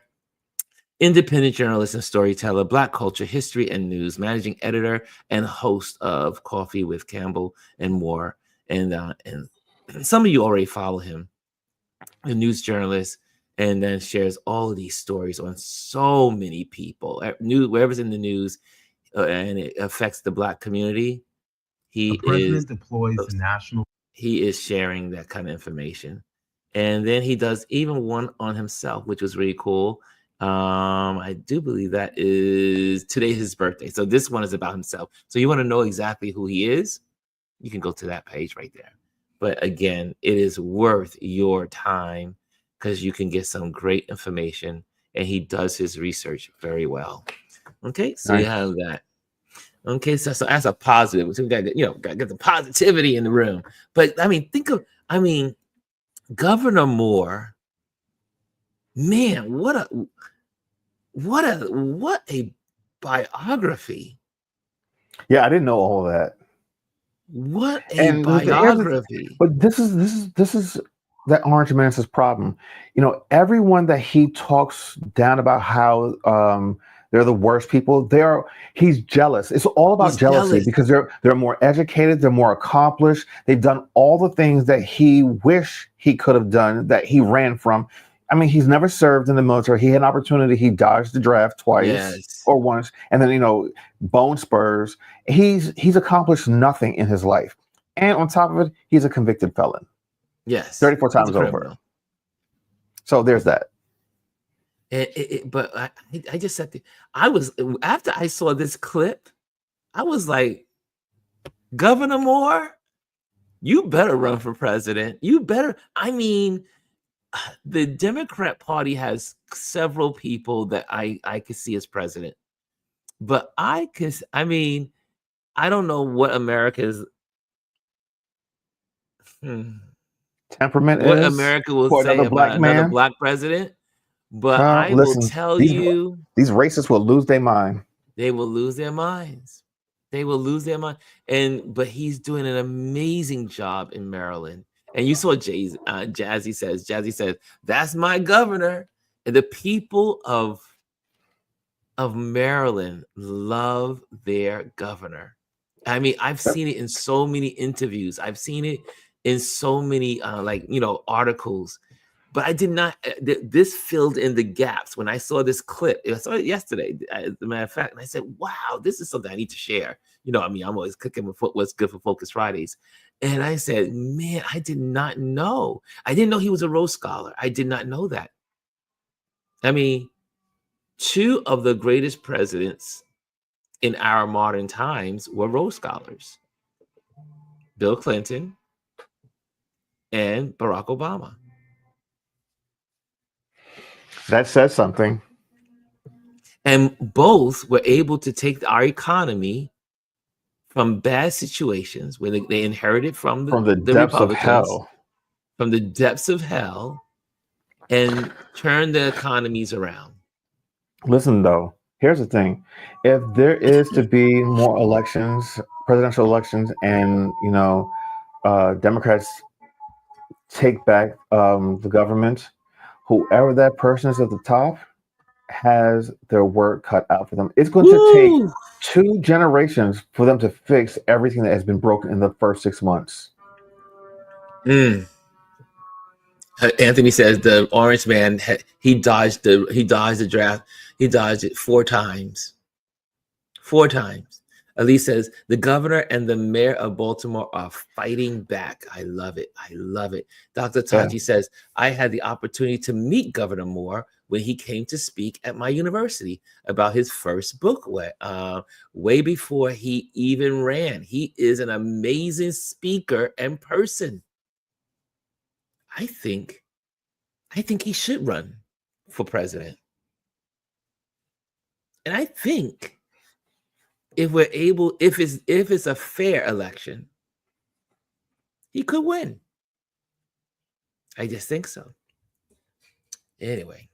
Independent journalist and storyteller, Black culture, history, and news, managing editor and host of Coffee with Campbell and more. And some of you already follow him, a news journalist, and then shares all of these stories on so many people. Wherever's in the news, and it affects the Black community,
The president deploys the national.
He is sharing that kind of information. And then he does even one on himself, which was really cool. I do believe that is today his birthday. So this one is about himself. So you want to know exactly who he is, you can go to that page right there. But again, it is worth your time because you can get some great information, and he does his research very well. Okay, so
Nice.
you have that. Okay, so that's a positive. So we got to get the positivity in the room. But I mean, Governor Moore, man, what a biography.
Yeah, I didn't know all of that.
What a biography.
But this is that Orange Man's problem. Everyone that he talks down about how they're the worst people, he's jealous. It's all about jealousy because they're more educated, they're more accomplished, they've done all the things that he wish he could have done, that he ran from. I mean, he's never served in the military. He had an opportunity. He dodged the draft twice or once. And then, bone spurs. He's accomplished nothing in his life. And on top of it, he's a convicted felon.
Yes.
34 times over. So there's that.
But I just said, after I saw this clip, I was like, Governor Moore, you better run for president. You better. I mean, the Democrat Party has several people that I could see as president, but I don't know what America's
temperament
what
is
America will say about another Black president. But I will tell you,
these racists will lose their mind.
They will lose their minds. They will lose their mind. But he's doing an amazing job in Maryland. And you saw Jazzy says, that's my governor. And the people of Maryland love their governor. I mean, I've seen it in so many interviews. I've seen it in so many articles. But I did not. This filled in the gaps when I saw this clip. I saw it yesterday, as a matter of fact, and I said, "Wow, this is something I need to share." I'm always cooking with what's good for Focus Fridays, and I said, "Man, I did not know. I didn't know he was a Rhodes Scholar. I did not know that." I mean, two of the greatest presidents in our modern times were Rhodes Scholars: Bill Clinton and Barack Obama.
That says something.
And both were able to take our economy from bad situations where they inherited from the
depths of hell.
From the depths of hell, and turn the economies around.
Listen, though, here's the thing. If there is to be more elections, presidential elections, and, Democrats take back the government, whoever that person is at the top has their work cut out for them. It's going to take 2 generations for them to fix everything that has been broken in the first 6 months.
Anthony says the orange man he dodged the draft. He dodged it 4 times. 4 times. Elise says the governor and the mayor of Baltimore are fighting back. I love it. I love it. Dr. Taji says I had the opportunity to meet Governor Moore when he came to speak at my university about his first book, way before he even ran. He is an amazing speaker and person. I think he should run for president. And I think if it's a fair election, he could win. I just think so. Anyway,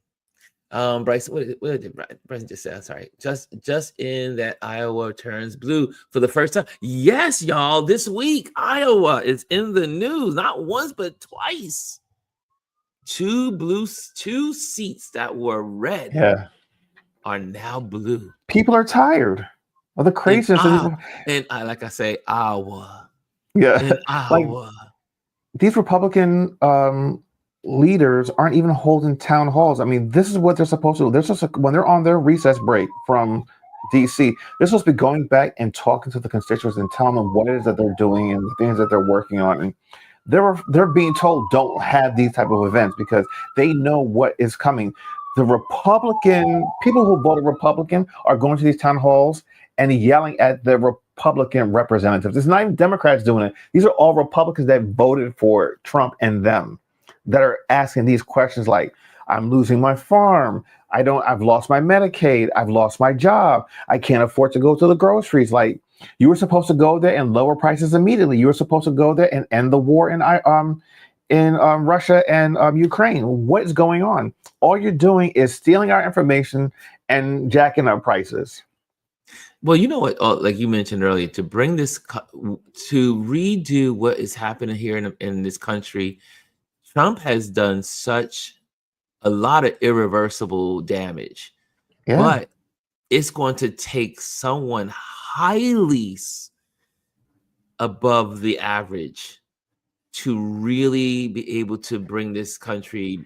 Bryce, what did Bryce just say? Sorry, just in that Iowa turns blue for the first time. Yes, y'all, this week Iowa is in the news, not once but twice. Two seats that were red
Yeah.
are now blue.
People are tired of the craziness.
And I like I say, Iowa.
Yeah.
In
Like
Iowa.
these Republican leaders aren't even holding town halls. I mean, this is what they're supposed to do. They're supposed to, when they're on their recess break from DC, they're supposed to be going back and talking to the constituents and telling them what it is that they're doing and the things that they're working on. And they're being told don't have these type of events because they know what is coming. The Republican people who voted Republican are going to these town halls and yelling at the Republican representatives. It's not even Democrats doing it. These are all Republicans that voted for Trump and them that are asking these questions like, I'm losing my farm. I've lost my Medicaid. I've lost my job. I can't afford to go to the groceries. Like, you were supposed to go there and lower prices immediately. You were supposed to go there and end the war in Russia and Ukraine. What is going on? All you're doing is stealing our information and jacking up prices.
Well, you know what? Like you mentioned earlier, to bring this to redo what is happening here in this country, Trump has done such a lot of irreversible damage.
Yeah.
But it's going to take someone highly above the average to really be able to bring this country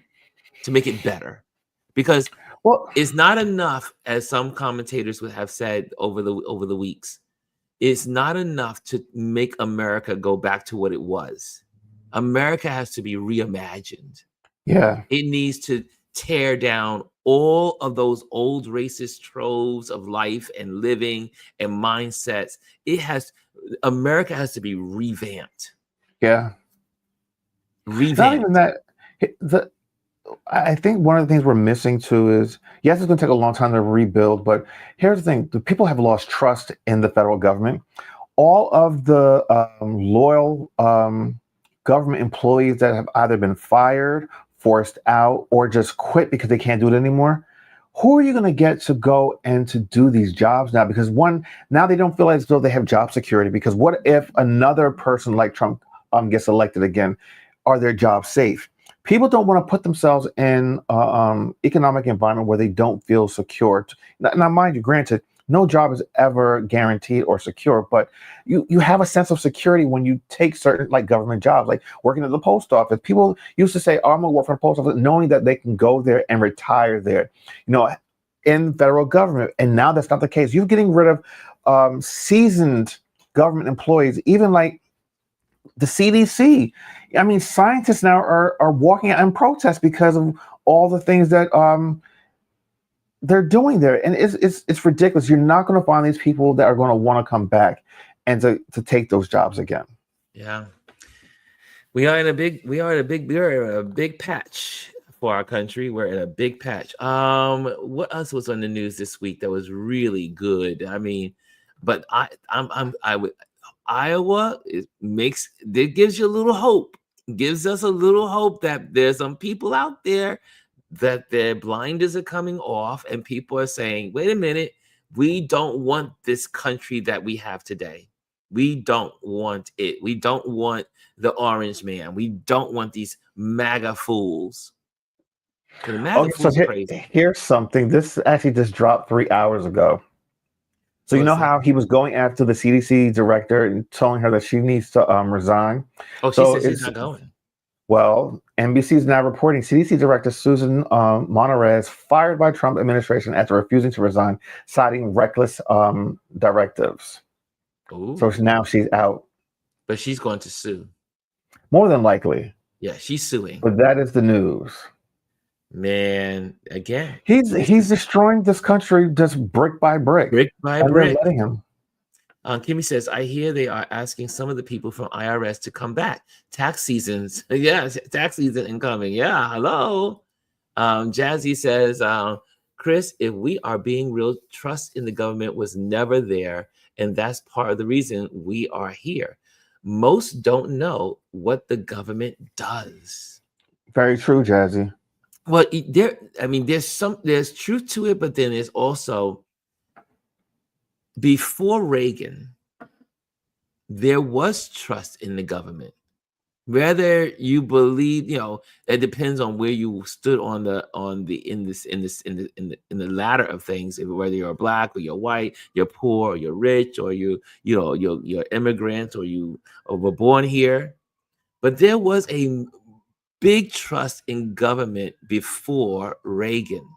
to make it better, because it's not enough, as some commentators would have said over the weeks, it's not enough to make America go back to what it was. America has to be reimagined.
Yeah.
It needs to tear down all of those old racist troves of life and living and mindsets. America has to be revamped.
Yeah.
Revamped.
Not even that. I think one of the things we're missing too is, yes, it's going to take a long time to rebuild, but here's the thing. The people have lost trust in the federal government. All of the loyal government employees that have either been fired, forced out, or just quit because they can't do it anymore, who are you going to get to go and to do these jobs now? Because now they don't feel as though they have job security, because what if another person like Trump gets elected again? Are their jobs safe? People don't want to put themselves in economic environment where they don't feel secure. Now, mind you, granted, no job is ever guaranteed or secure, but you have a sense of security when you take certain like government jobs, like working at the post office. People used to say, oh, I'm gonna work for the post office, knowing that they can go there and retire there, in federal government. And now that's not the case. You're getting rid of seasoned government employees, even like the CDC. I mean, scientists now are walking out in protest because of all the things that they're doing there, and it's ridiculous. You're not going to find these people that are going to want to come back and to take those jobs again.
Yeah, we are in a big patch for our country. We're in a big patch. What else was on the news this week that was really good? I mean, but Iowa, it gives you a little hope. Gives us a little hope that there's some people out there that their blinders are coming off and people are saying, wait a minute, we don't want this country that we have today. We don't want it. We don't want the orange man. We don't want these MAGA fools. The MAGA fools are crazy.
Here's something. This actually just dropped 3 hours ago. So you know how he was going after the CDC director and telling her that she needs to resign?
Oh, she says she's not going.
Well, NBC is now reporting CDC Director Susan Monterey is fired by Trump administration after refusing to resign, citing reckless directives.
Ooh.
So now she's out.
But she's going to sue.
More than likely.
Yeah, she's suing.
But that is the news.
Man, again,
he's destroying this country just brick by brick.
Brick by brick.
Letting him.
Kimmy says, I hear they are asking some of the people from IRS to come back. Tax seasons. Yes, tax season incoming. Yeah, hello. Jazzy says, Chris, if we are being real, trust in the government was never there. And that's part of the reason we are here. Most don't know what the government does.
Very true, Jazzy.
Well, there's truth to it, but then there's also, before Reagan, there was trust in the government. Whether you believe, it depends on where you stood on the in the ladder of things. Whether you're black or you're white, you're poor or you're rich, or you're immigrant, or were born here. But there was a big trust in government before Reagan.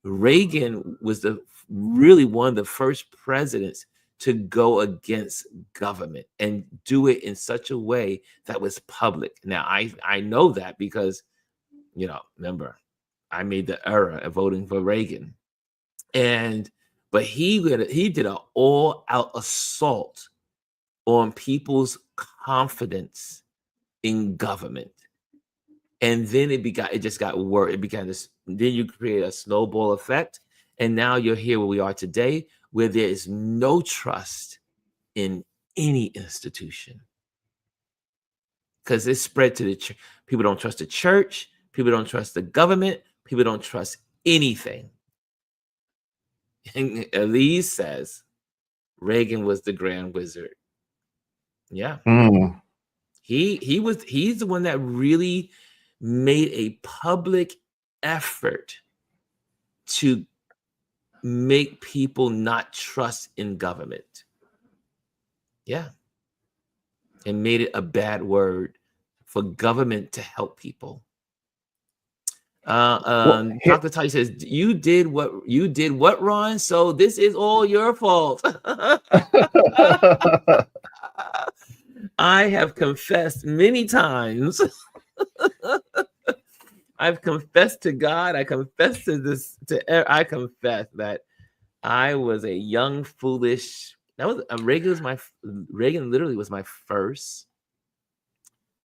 Reagan was really one of the first presidents to go against government and do it in such a way that was public. Now, I know that because, remember, I made the error of voting for Reagan. But he did an all-out assault on people's confidence in government. And then it just got worse. It began this, then you create a snowball effect. And now you're here where we are today, where there is no trust in any institution. Because it's spread to the church. People don't trust the church. People don't trust the government. People don't trust anything. And Elise says Reagan was the grand wizard. Yeah.
Mm.
He's the one that really made a public effort to make people not trust in government. Yeah. And made it a bad word for government to help people. Dr. Ty says, you did what, Ron? So this is all your fault. I have confessed many times. I've confessed to God. I confessed I confess that I was a young, foolish. Reagan literally was my first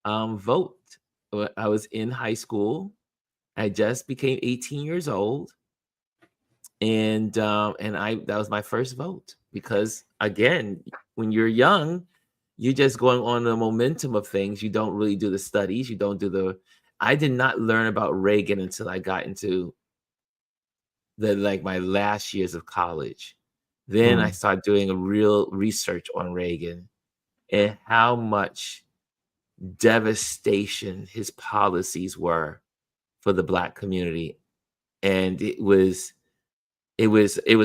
vote. I was in high school. I just became 18 years old, and that was my first vote, because again, when you're young, you're just going on the momentum of things. You don't really do the studies. You don't do I did not learn about Reagan until I got into my last years of college. Then I started doing a real research on Reagan and how much devastation his policies were for the Black community. And it was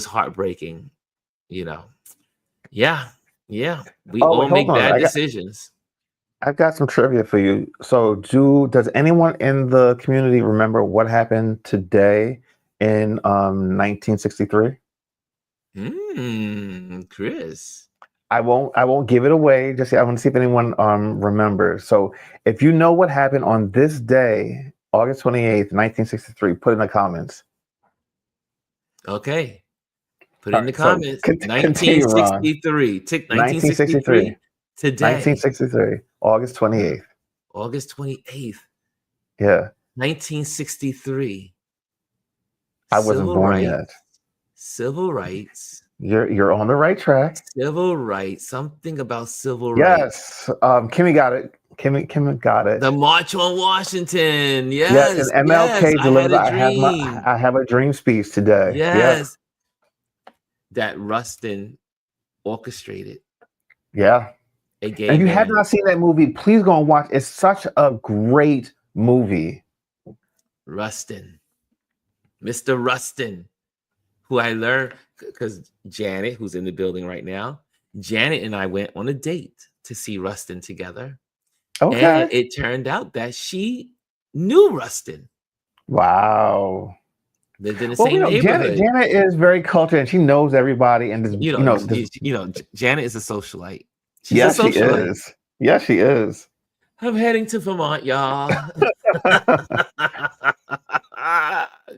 heartbreaking, Yeah. We all make bad decisions.
I've got some trivia for you. So does anyone in the community remember what happened today in 1963?
Chris.
I won't give it away. I want to see if anyone remembers. So if you know what happened on this day, August 28th, 1963, put in the comments.
Okay. Put in the comments.
1963.
1963. Today.
1963. August 28th.
August 28th.
Yeah.
1963.
I wasn't born yet.
Civil rights.
You're on the right track.
Civil rights. Something about civil rights.
Yes. Kimmy got it. Kimmy got it.
The March on Washington. Yes.
Yes. And MLK delivered.
I
have a dream speech today.
Yes. That Rustin orchestrated.
Yeah. And if you have not seen that movie, please go and watch. It's such a great movie.
Rustin. Mr. Rustin, who I learned because Janet, who's in the building right now, Janet and I went on a date to see Rustin together. Okay. And it turned out that she knew Rustin.
Wow.
Lived in the same neighborhood.
Janet is very cultured and she knows everybody. And
Janet is a socialite.
Yes, she is. Yes, she is.
I'm heading to Vermont, y'all.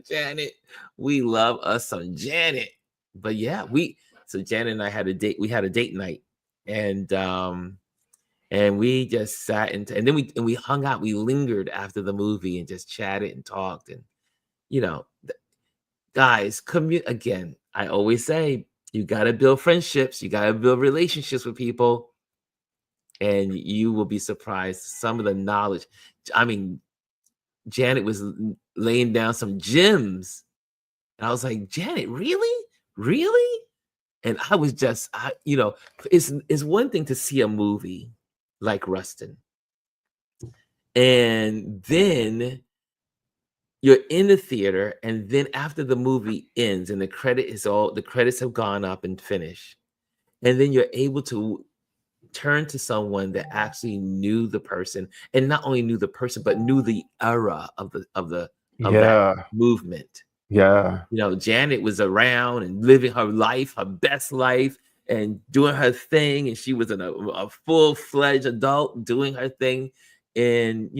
Janet, we love us some Janet. But yeah, so Janet and I had a date. We had a date night, and we just sat and then we hung out. We lingered after the movie and just chatted and talked. And guys, again. I always say you got to build friendships. You got to build relationships with people. And you will be surprised some of the knowledge. I mean, Janet was laying down some gems. And I was like, Janet, really? Really? And I was just, it's one thing to see a movie like Rustin. And then you're in the theater, and then after the movie ends and the credits have gone up and finished, and then you're able to turn to someone that actually knew the person, and not only knew the person, but knew the era of that movement.
Yeah.
Janet was around and living her life, her best life, and doing her thing, and she was a full-fledged adult doing her thing. And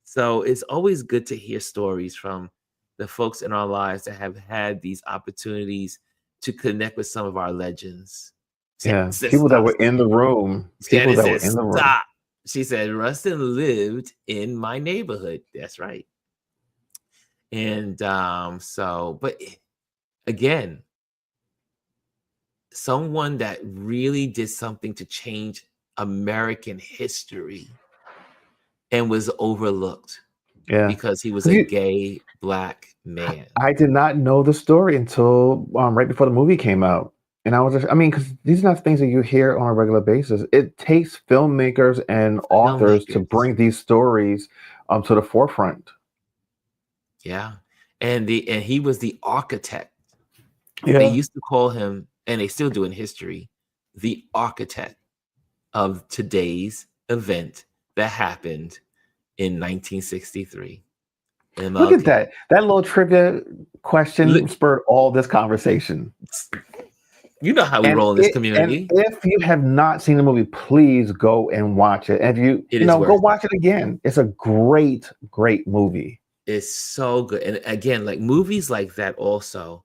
so it's always good to hear stories from the folks in our lives that have had these opportunities to connect with some of our legends.
Yeah, people that were in the room. People that were in the room.
Stop. She said, Rustin lived in my neighborhood. That's right. And but again, someone that really did something to change American history and was overlooked because he was a gay Black man.
I did not know the story until right before the movie came out. And I was just, because these are not things that you hear on a regular basis. It takes filmmakers and authors to bring these stories to the forefront.
Yeah. And he was the architect.
Yeah.
They used to call him, and they still do in history, the architect of today's event that happened in 1963.
Look at that. That little trivia question spurred all this conversation.
You know how we roll in this community.
And if you have not seen the movie, please go and watch it. And go watch it again. It's a great, great movie.
It's so good. And again, like movies like that also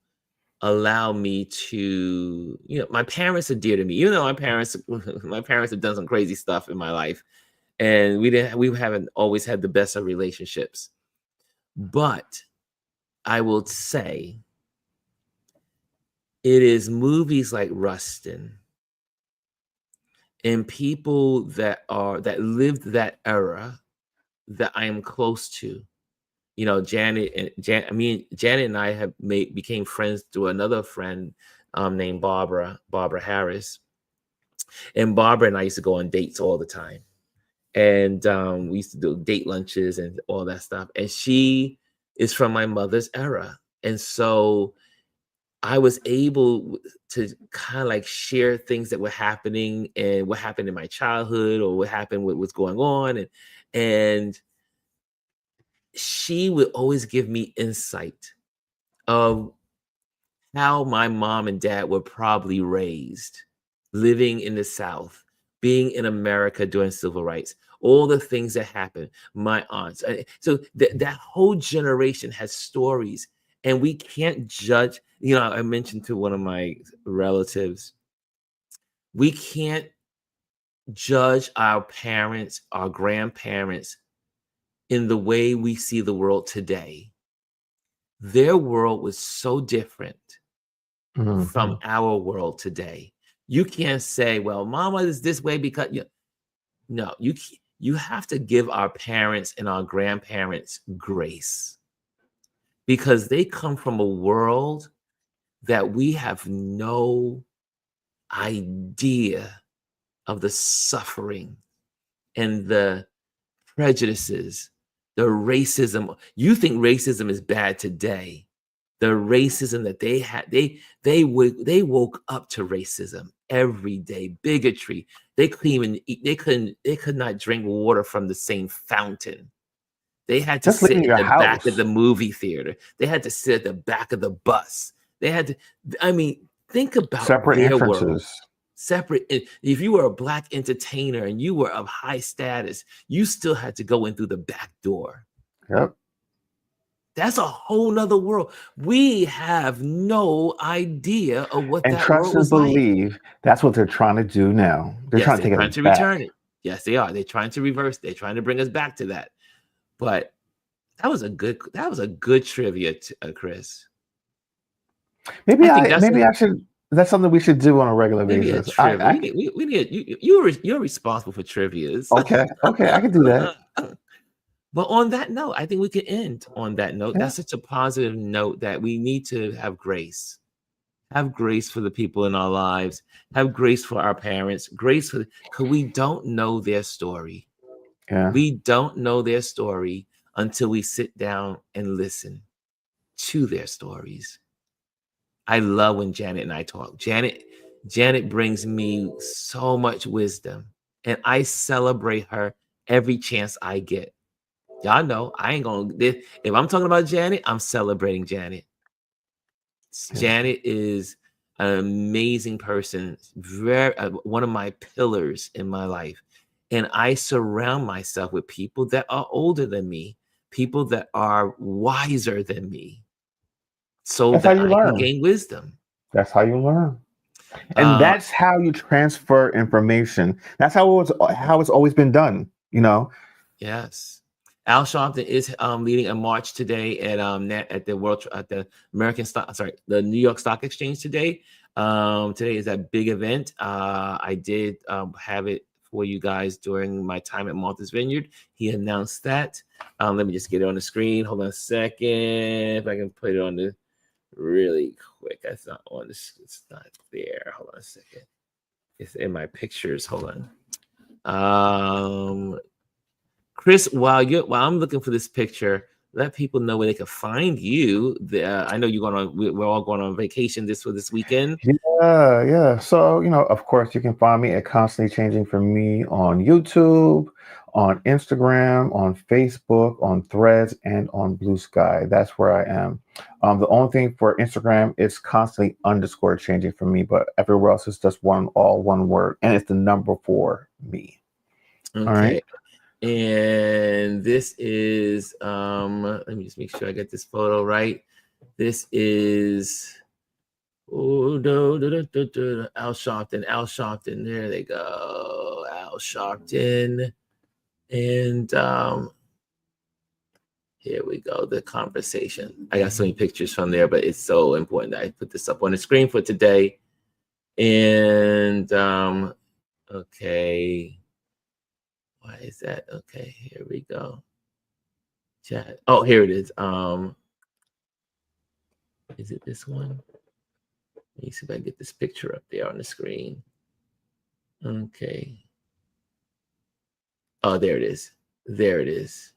allow me to, my parents are dear to me. Even though my parents have done some crazy stuff in my life, and we haven't always had the best of relationships. But I will say, it is movies like Rustin and people that lived that era that I am close to. Janet and I became friends through another friend named Barbara Harris. And Barbara and I used to go on dates all the time. And we used to do date lunches and all that stuff. And she is from my mother's era. And so I was able to kind of like share things that were happening and what happened in my childhood or what happened with what's going on. And she would always give me insight of how my mom and dad were probably raised, living in the South, being in America during civil rights, all the things that happened, my aunts. So that whole generation has stories, and we can't judge. I mentioned to one of my relatives, we can't judge our parents, our grandparents in the way we see the world today. Their world was so different from our world today. You can't say, well, mama is this way because no, you have to give our parents and our grandparents grace, because they come from a world that we have no idea of the suffering and the prejudices, the racism. You think racism is bad today. The racism that they had, they woke up to racism every day, bigotry. They couldn't even eat, they could not drink water from the same fountain. They had to sit in the back of the movie theater. They had to sit at the back of the bus. They had to, think about
separate entrances.
Separate. If you were a Black entertainer and you were of high status, you still had to go in through the back door.
Yep.
That's a whole nother world. We have no idea of what
and
that
trust
world was
and believe
like.
That's what they're trying to do now. They're trying to take it back.
Return it. Yes, they are. They're trying to reverse. They're trying to bring us back to that. But that was a good trivia, Chris.
Maybe that's something we should do on a regular basis.
You're responsible for trivias.
Okay, I can do that.
But on that note, I think we can end on that note.
Yeah.
That's such a positive note that we need to have grace. Have grace for the people in our lives. Have grace for our parents. Grace for, because we don't know their story.
Yeah.
We don't know their story until we sit down and listen to their stories. I love when Janet and I talk. Janet brings me so much wisdom, and I celebrate her every chance I get. Y'all know I ain't gonna. If I'm talking about Janet, I'm celebrating Janet.
Yeah.
Janet is an amazing person, very one of my pillars in my life, and I surround myself with people that are older than me, people that are wiser than me, so
That's how
that
you
I can
learn.
gain wisdom.
That's how you learn. And that's how you transfer information. That's how it's always been done, you know.
Yes. Al Sharpton is leading a march today at the New York Stock Exchange today. Today is that big event. I did have it for you guys during my time at Martha's Vineyard. He announced that. Let me just get it on the screen. Hold on a second. If I can put it on the really quick. That's not on this. It's not there. Hold on a second. It's in my pictures. Hold on. Chris, while I'm looking for this picture, let people know where they can find you. I know we're all going on vacation this weekend.
Yeah. So, of course, you can find me at Constantly Changing for Me on YouTube, on Instagram, on Facebook, on Threads, and on Blue Sky. That's where I am. The only thing for Instagram is constantly _changing for me, but everywhere else is just one word, and it's the number 4 me.
Okay.
All right.
And this is let me just make sure I get this photo right. This is Al Sharpton. There they go. Al Sharpton. And here we go. The conversation. I got so many pictures from there, but it's so important that I put this up on the screen for today. And okay. Why is that? Okay, here we go. Chat. Oh, here it is. Is it this one? Let me see if I can get this picture up there on the screen. Okay. Oh, there it is. There it is.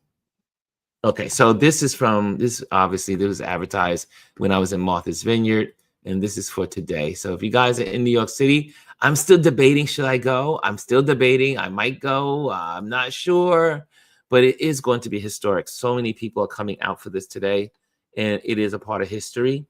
Okay, so this obviously this was advertised when I was in Martha's Vineyard, and this is for today. So if you guys are in New York City, I'm still debating, should I go? I'm still debating. I might go. I'm not sure, but it is going to be historic. So many people are coming out for this today, and it is a part of history.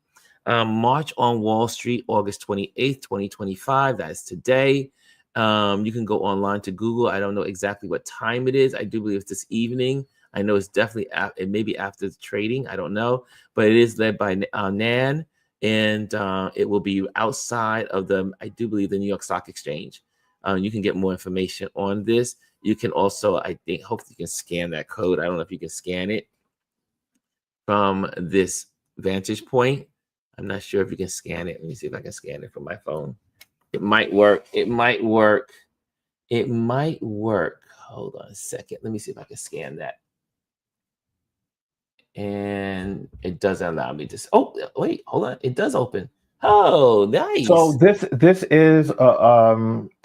March on Wall Street, August 28th, 2025. That's today. You can go online to Google. I don't know exactly what time it is. I do believe it's this evening. I know it's definitely it may be after the trading. I don't know, but it is led by Nan, and it will be outside of I do believe, the New York Stock Exchange. You can get more information on this. You can also, I think, hopefully you can scan that code. I don't know if you can scan it from this vantage point. I'm not sure if you can scan it. Let me see if I can scan it from my phone. It might work. It might work. It might work. Hold on a second. Let me see if I can scan that. And it doesn't allow me to. Oh, wait, hold on. It does open. Oh, nice.
So this is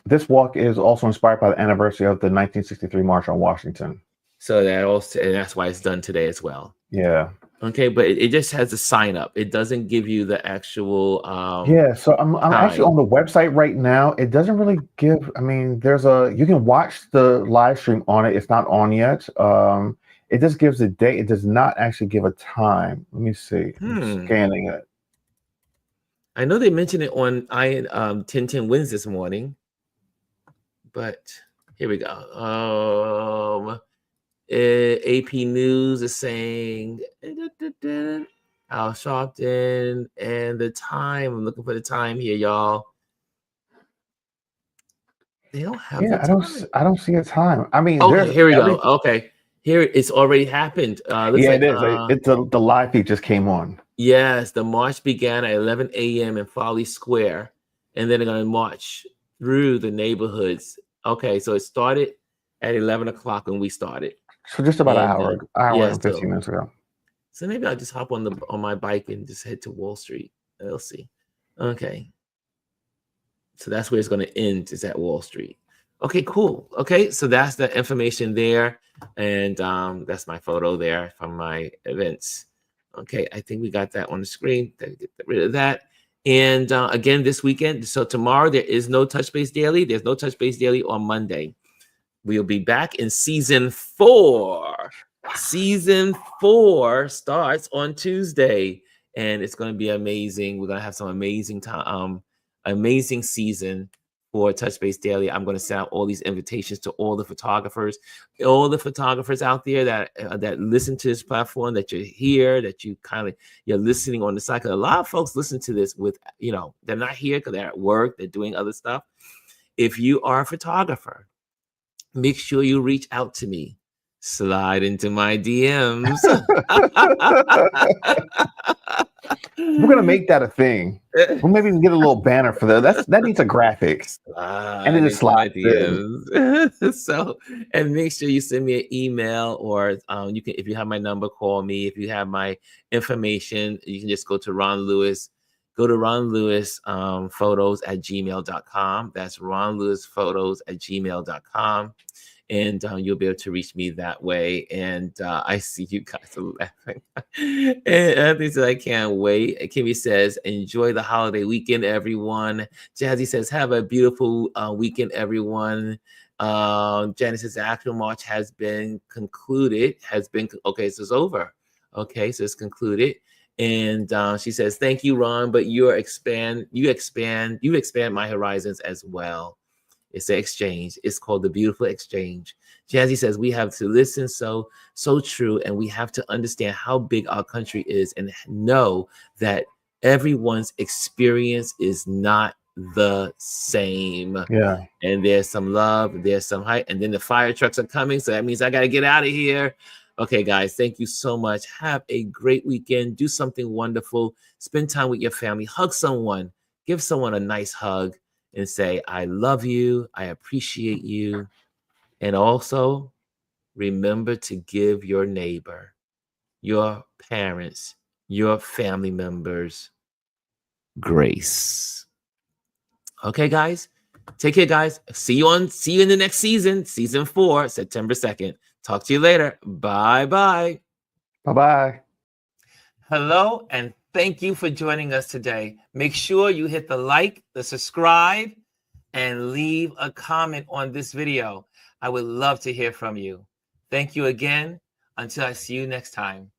this walk is also inspired by the anniversary of the 1963 March on Washington.
So that's why it's done today as well.
Yeah.
Okay, but it just has a sign up. It doesn't give you the actual.
Yeah. So I'm actually on the website right now. It doesn't really give. I mean, you can watch the live stream on it. It's not on yet. It just gives a date. It does not actually give a time. Let me see. I'm scanning it.
I know they mentioned it on 1010 Wins this morning, but here we go. AP News is saying Al Sharpton, and the time. I'm looking for the time here, y'all. They don't have.
Yeah, I don't see a time. I mean,
okay, here we go. Okay. Here, it's already happened.
Yeah, it is. It's the live feed just came on.
Yes, the march began at 11 a.m. in Folly Square, and then they're going to march through the neighborhoods. Okay, so it started at 11 o'clock when we started.
So just about an
And
hour
yeah,
and 15 minutes ago.
so maybe I'll just hop on my bike and just head to Wall Street. We'll see. Okay. So that's where it's going to end, is at Wall Street. Okay, cool. Okay, so that's the information there. And that's my photo there from my events. Okay, I think we got that on the screen. Get rid of that. And again, this weekend, so tomorrow there is no Touch Base Daily. There's no Touch Base Daily on Monday. We'll be back in season 4. Season 4 starts on Tuesday, and it's going to be amazing. We're going to have some amazing time, amazing season for Touch Base Daily. I'm going to send out all these invitations to all the photographers out there that listen to this platform, that you're here, that you're listening on the side. Because a lot of folks listen to this with, they're not here because they're at work, they're doing other stuff. If you are a photographer, make sure you reach out to me. Slide into my DMs.
We're gonna make that a thing. We'll maybe get a little banner for that needs a graphic. And it just slides in.
So, and make sure you send me an email, or you can, if you have my number, call me. If you have my information, you can just go to Ron Lewis. Go to Ron Lewis photos@gmail.com. That's Ron Lewis photos@gmail.com. And you'll be able to reach me that way. And I see you guys are laughing. And Anthony says, I can't wait. Kimmy says, enjoy the holiday weekend, everyone. Jazzy says, have a beautiful weekend, everyone. Janice says, the actual march has been concluded. Okay, so it's over. Okay, so it's concluded. And she says, thank you, Ron, but you expand my horizons as well. It's an exchange. It's called the beautiful exchange. Jazzy says, we have to listen. So true. And we have to understand how big our country is and know that everyone's experience is not the same.
Yeah.
And there's some love, there's some hype, and then the fire trucks are coming. So that means I got to get out of here. Okay, guys, thank you so much. Have a great weekend. Do something wonderful. Spend time with your family. Hug someone. Give someone a nice hug. And say, I love you, I appreciate you. And also, remember to give your neighbor, your parents, your family members grace. Okay, guys? Take care, guys. See you in the next season, season 4, September 2nd. Talk to you later. Bye-bye.
Bye-bye.
Hello, and thank you for joining us today. Make sure you hit the like, the subscribe, and leave a comment on this video. I would love to hear from you. Thank you again. Until I see you next time.